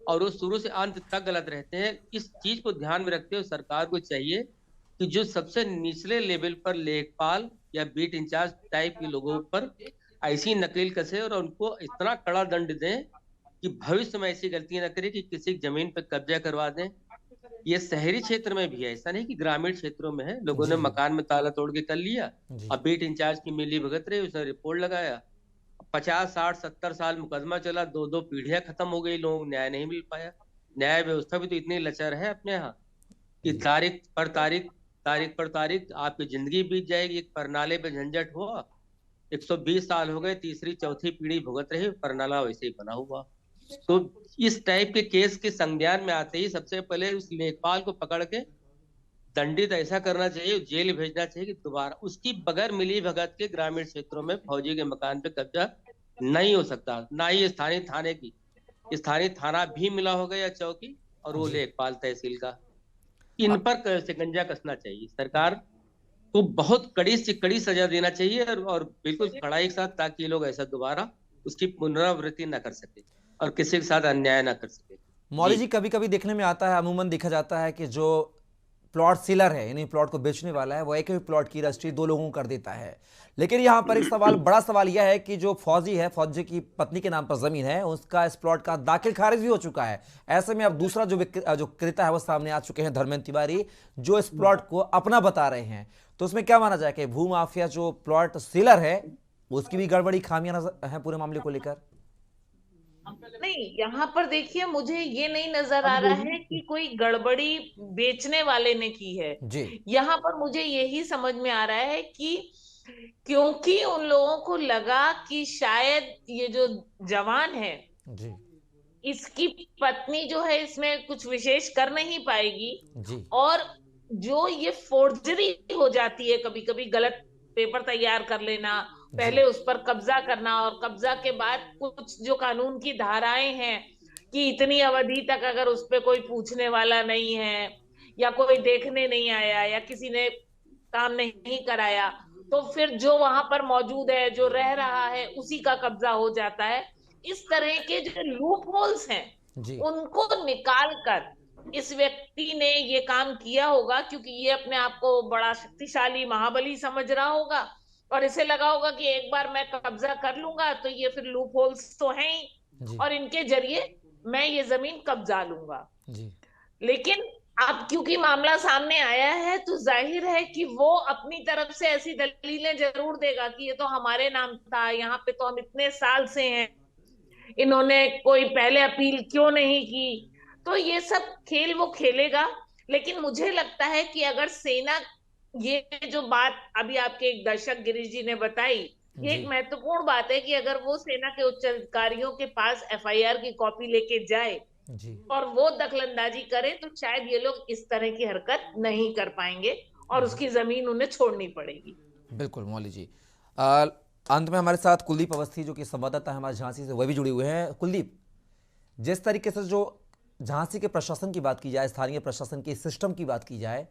और वो शुरू से अंत तक गलत रहते हैं। इस चीज को ध्यान में रखते हुए सरकार को चाहिए कि जो सबसे निचले लेवल पर लेखपाल या बीट इंचार्ज टाइप के लोगों पर ऐसी नकेल कसे और उनको इतना कड़ा दंड दें कि भविष्य में ऐसी गलतियां न करें कि किसी जमीन पर कब्जा करवा दें। ये शहरी क्षेत्र में भी है, ऐसा नहीं कि ग्रामीण क्षेत्रों में है। लोगों ने मकान में ताला तोड़ के कर लिया, अब बीट इंचार्ज की मिली भगत रही, उसने रिपोर्ट लगाया, 50, 60, 70 साल मुकदमा चला, 2 पीढ़ियां खत्म हो गई, लोगों को न्याय नहीं मिल पाया। न्याय व्यवस्था भी तो इतनी लचर है अपने यहाँ कि तारीख पर तारीख आपकी जिंदगी बीत जाएगी। एक परनाले पे झंझट हुआ, 120 साल हो गए, तीसरी चौथी पीढ़ी भुगत रही, परनाला वैसे ही बना हुआ। तो इस टाइप के केस के संज्ञान में आते ही सबसे पहले उस लेखपाल को पकड़ के दंडित ऐसा करना चाहिए, जेल भेजना चाहिए कि दोबारा उसकी बगैर मिली भगत के ग्रामीण क्षेत्रों में फौजी के मकान पे कब्जा नहीं हो सकता। ना ही स्थानीय थाने की, स्थानीय थाना भी मिला होगा या चौकी, और वो लेखपाल तहसील का, इन पर शिकंजा कसना चाहिए। सरकार को बहुत कड़ी से कड़ी सजा देना चाहिए और बिल्कुल कड़ाई के साथ, ताकि लोग ऐसा दोबारा उसकी पुनरावृत्ति न कर सके और किसी के साथ अन्याय न कर सके। मौली जी, कभी कभी देखने में आता है, अमूमन देखा जाता है कि जो प्लॉट सीलर है, यानी प्लॉट को बेचने वाला है, वो एक ही प्लॉट की रजिस्ट्री 2 लोगों को कर देता है। लेकिन यहाँ पर एक सवाल, बड़ा सवाल यह है कि जो फौजी है, फौजी की पत्नी के नाम पर जमीन है, उसका इस प्लॉट का दाखिल खारिज भी हो चुका है। ऐसे में अब दूसरा जो क्रेता है वो सामने आ चुके हैं, धर्मेंद्र तिवारी, जो इस प्लॉट को अपना बता रहे हैं। तो उसमें क्या माना जाए कि भू माफिया जो प्लॉट सीलर है उसकी भी गड़बड़ी, खामियां है पूरे मामले को लेकर? नहीं, यहाँ पर देखिए, मुझे ये नहीं नजर आ रहा है कि कोई गड़बड़ी बेचने वाले ने की है जी। यहाँ पर मुझे यही समझ में आ रहा है कि क्योंकि उन लोगों को लगा कि शायद ये जो जवान है जी, इसकी पत्नी जो है इसमें कुछ विशेष कर नहीं पाएगी जी, और जो ये फोर्जरी हो जाती है, कभी कभी गलत पेपर तैयार कर लेना, पहले उस पर कब्जा करना और कब्जा के बाद कुछ जो कानून की धाराएं हैं कि इतनी अवधि तक अगर उस पर कोई पूछने वाला नहीं है या कोई देखने नहीं आया या किसी ने काम नहीं कराया, तो फिर जो वहां पर मौजूद है, जो रह रहा है, उसी का कब्जा हो जाता है। इस तरह के जो लूप होल्स हैं उनको निकाल कर इस व्यक्ति ने ये काम किया होगा, क्योंकि ये अपने आप को बड़ा शक्तिशाली महाबली समझ रहा होगा और इसे लगा होगा कि एक बार मैं कब्जा कर लूंगा तो ये फिर लूप होल्स तो हैं ही और इनके जरिए मैं ये जमीन कब्जा लूंगा। लेकिन अब क्योंकि मामला सामने आया है तो जाहिर है कि वो अपनी तरफ से ऐसी दलीलें जरूर देगा कि ये तो हमारे नाम था, यहाँ पे तो हम इतने साल से हैं, इन्होंने कोई पहले अपील क्यों नहीं की। तो ये सब खेल वो खेलेगा। लेकिन मुझे लगता है कि अगर सेना, ये जो बात अभी आपके एक दर्शक गिरीश जी ने बताई, ये एक महत्वपूर्ण बात है कि अगर वो सेना के उच्च अधिकारियों के पास एफआईआर की कॉपी लेके जाए और वो दखलंदाजी करे तो शायद ये लोग इस तरह की हरकत नहीं कर पाएंगे और उसकी जमीन उन्हें छोड़नी पड़ेगी। बिल्कुल मौली जी। अंत में हमारे साथ कुलदीप अवस्थी जो कि संवाददाता है हमारे झांसी से, वह भी जुड़े हुए हैं। कुलदीप, जिस तरीके से जो झांसी के प्रशासन की बात की जाए, स्थानीय प्रशासन के सिस्टम की बात की जाए,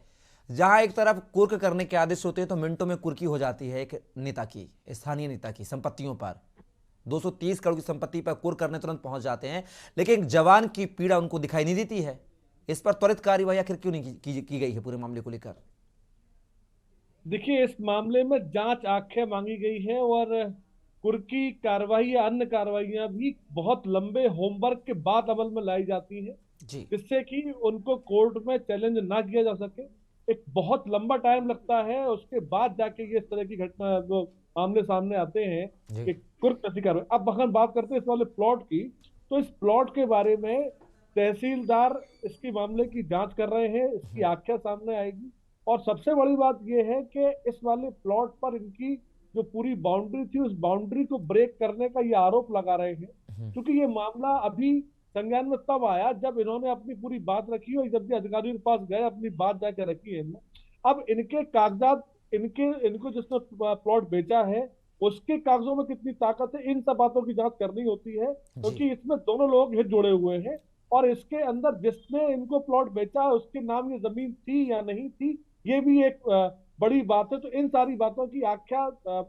जहां एक तरफ कुर्क करने के आदेश होते हैं तो मिनटों में कुर्की हो जाती है एक नेता की, स्थानीय नेता की संपत्तियों पर, 230 करोड़ की संपत्ति पर कुर्क करने तुरंत पहुंच जाते हैं, लेकिन जवान की पीड़ा उनको दिखाई नहीं देती है। इस पर त्वरित कार्रवाई आखिर क्यों नहीं की गई है पूरे मामले को लेकर? देखिए, इस मामले में जांच आंखें मांगी गई है और कुर्की कार्रवाई या अन्य कार्रवाइयां भी बहुत लंबे होमवर्क के बाद अमल में लाई जाती है, जिससे कि उनको कोर्ट में चैलेंज ना किया जा सके। एक बहुत लंबा टाइम लगता है, उसके बाद जाके ये इस तरह की घटना मामले सामने आते हैं कि कुर्क कैसी कार्रवाई। अब अगर बात करते हैं इस वाले प्लॉट की, तो इस प्लॉट के बारे में तहसीलदार इसकी मामले की जांच कर रहे हैं, इसकी आख्या सामने आएगी। और सबसे बड़ी बात यह है कि इस वाले प्लॉट पर इनकी जो पूरी बाउंड्री थी, उस बाउंड्री को ब्रेक करने का ये आरोप लगा रहे हैं, क्योंकि ये मामला अभी संज्ञान में तब आया जब इन्होंने अपनी पूरी बात रखी और जब अधिकारियों के पास गए अपनी बात जाकर रखी है इन्होंने। अब इनके कागजात, इनको जिसने प्लॉट बेचा है उसके कागजों में कितनी ताकत है, इन सब बातों की जांच करनी होती है, क्योंकि इसमें दोनों लोग हित जुड़े हुए हैं। और इसके अंदर जिसने इनको प्लॉट बेचा है उसके नाम ये जमीन थी या नहीं थी, ये भी एक बड़ी बात है। तो इन सारी बातों की आख्या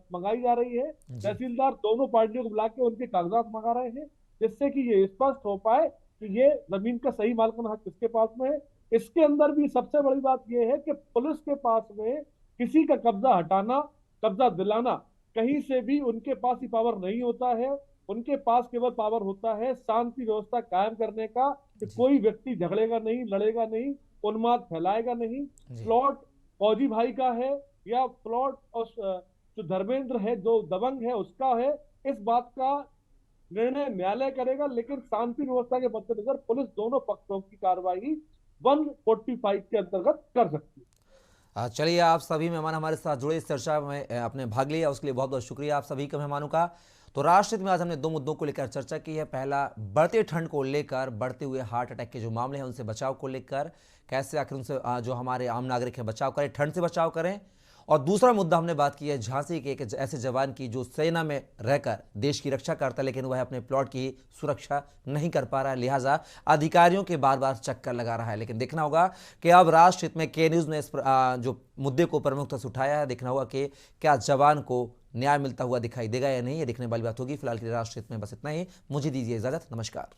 मंगाई जा रही है। तहसीलदार दोनों पार्टियों को बुला के उनके कागजात मंगा रहे हैं, जिससे कि ये स्पष्ट हो पाए कि ये जमीन का सही मालिकाना हक किसके पास में है। इसके अंदर भी सबसे बड़ी बात यह है कि पुलिस के पास में किसी का कब्जा हटाना, कब्जा दिलाना, कहीं से भी उनके पास ही पावर नहीं होता है। उनके पास केवल पावर होता है शांति व्यवस्था कायम करने का, कि कोई व्यक्ति झगड़ेगा नहीं, लड़ेगा नहीं, उन्माद फैलाएगा नहीं। प्लॉट फौजी भाई का है या प्लॉट जो धर्मेंद्र है, जो दबंग है, उसका है, इस बात का निर्णय न्यायालय करेगा। लेकिन शांति व्यवस्था के मद्देनजर पुलिस दोनों पक्षों की कार्रवाई 145 के अंतर्गत कर सकती है। चलिए, आप सभी मेहमान हमारे साथ जुड़े, इस चर्चा में आपने भाग लिया, उसके लिए बहुत बहुत शुक्रिया आप सभी के मेहमानों का। तो राष्ट्रहित में आज हमने दो मुद्दों को लेकर चर्चा की है। पहला, बढ़ते ठंड को लेकर, बढ़ते हुए हार्ट अटैक के जो मामले हैं उनसे बचाव को लेकर, कैसे आखिर उनसे जो हमारे आम नागरिक हैं बचाव करें, ठंड से बचाव करें। और दूसरा मुद्दा हमने बात की है झांसी के एक ऐसे जवान की जो सेना में रहकर देश की रक्षा करता है, लेकिन वह अपने प्लॉट की सुरक्षा नहीं कर पा रहा है, लिहाजा अधिकारियों के बार बार चक्कर लगा रहा है। लेकिन देखना होगा कि अब राष्ट्रहित में के न्यूज़ ने इस जो मुद्दे को प्रमुखता से उठाया है, देखना होगा कि क्या जवान को न्याय मिलता हुआ दिखाई देगा या नहीं, ये देखने वाली बात होगी। फिलहाल के लिए राष्ट्रहित में बस इतना ही। मुझे दीजिए इजाजत, नमस्कार।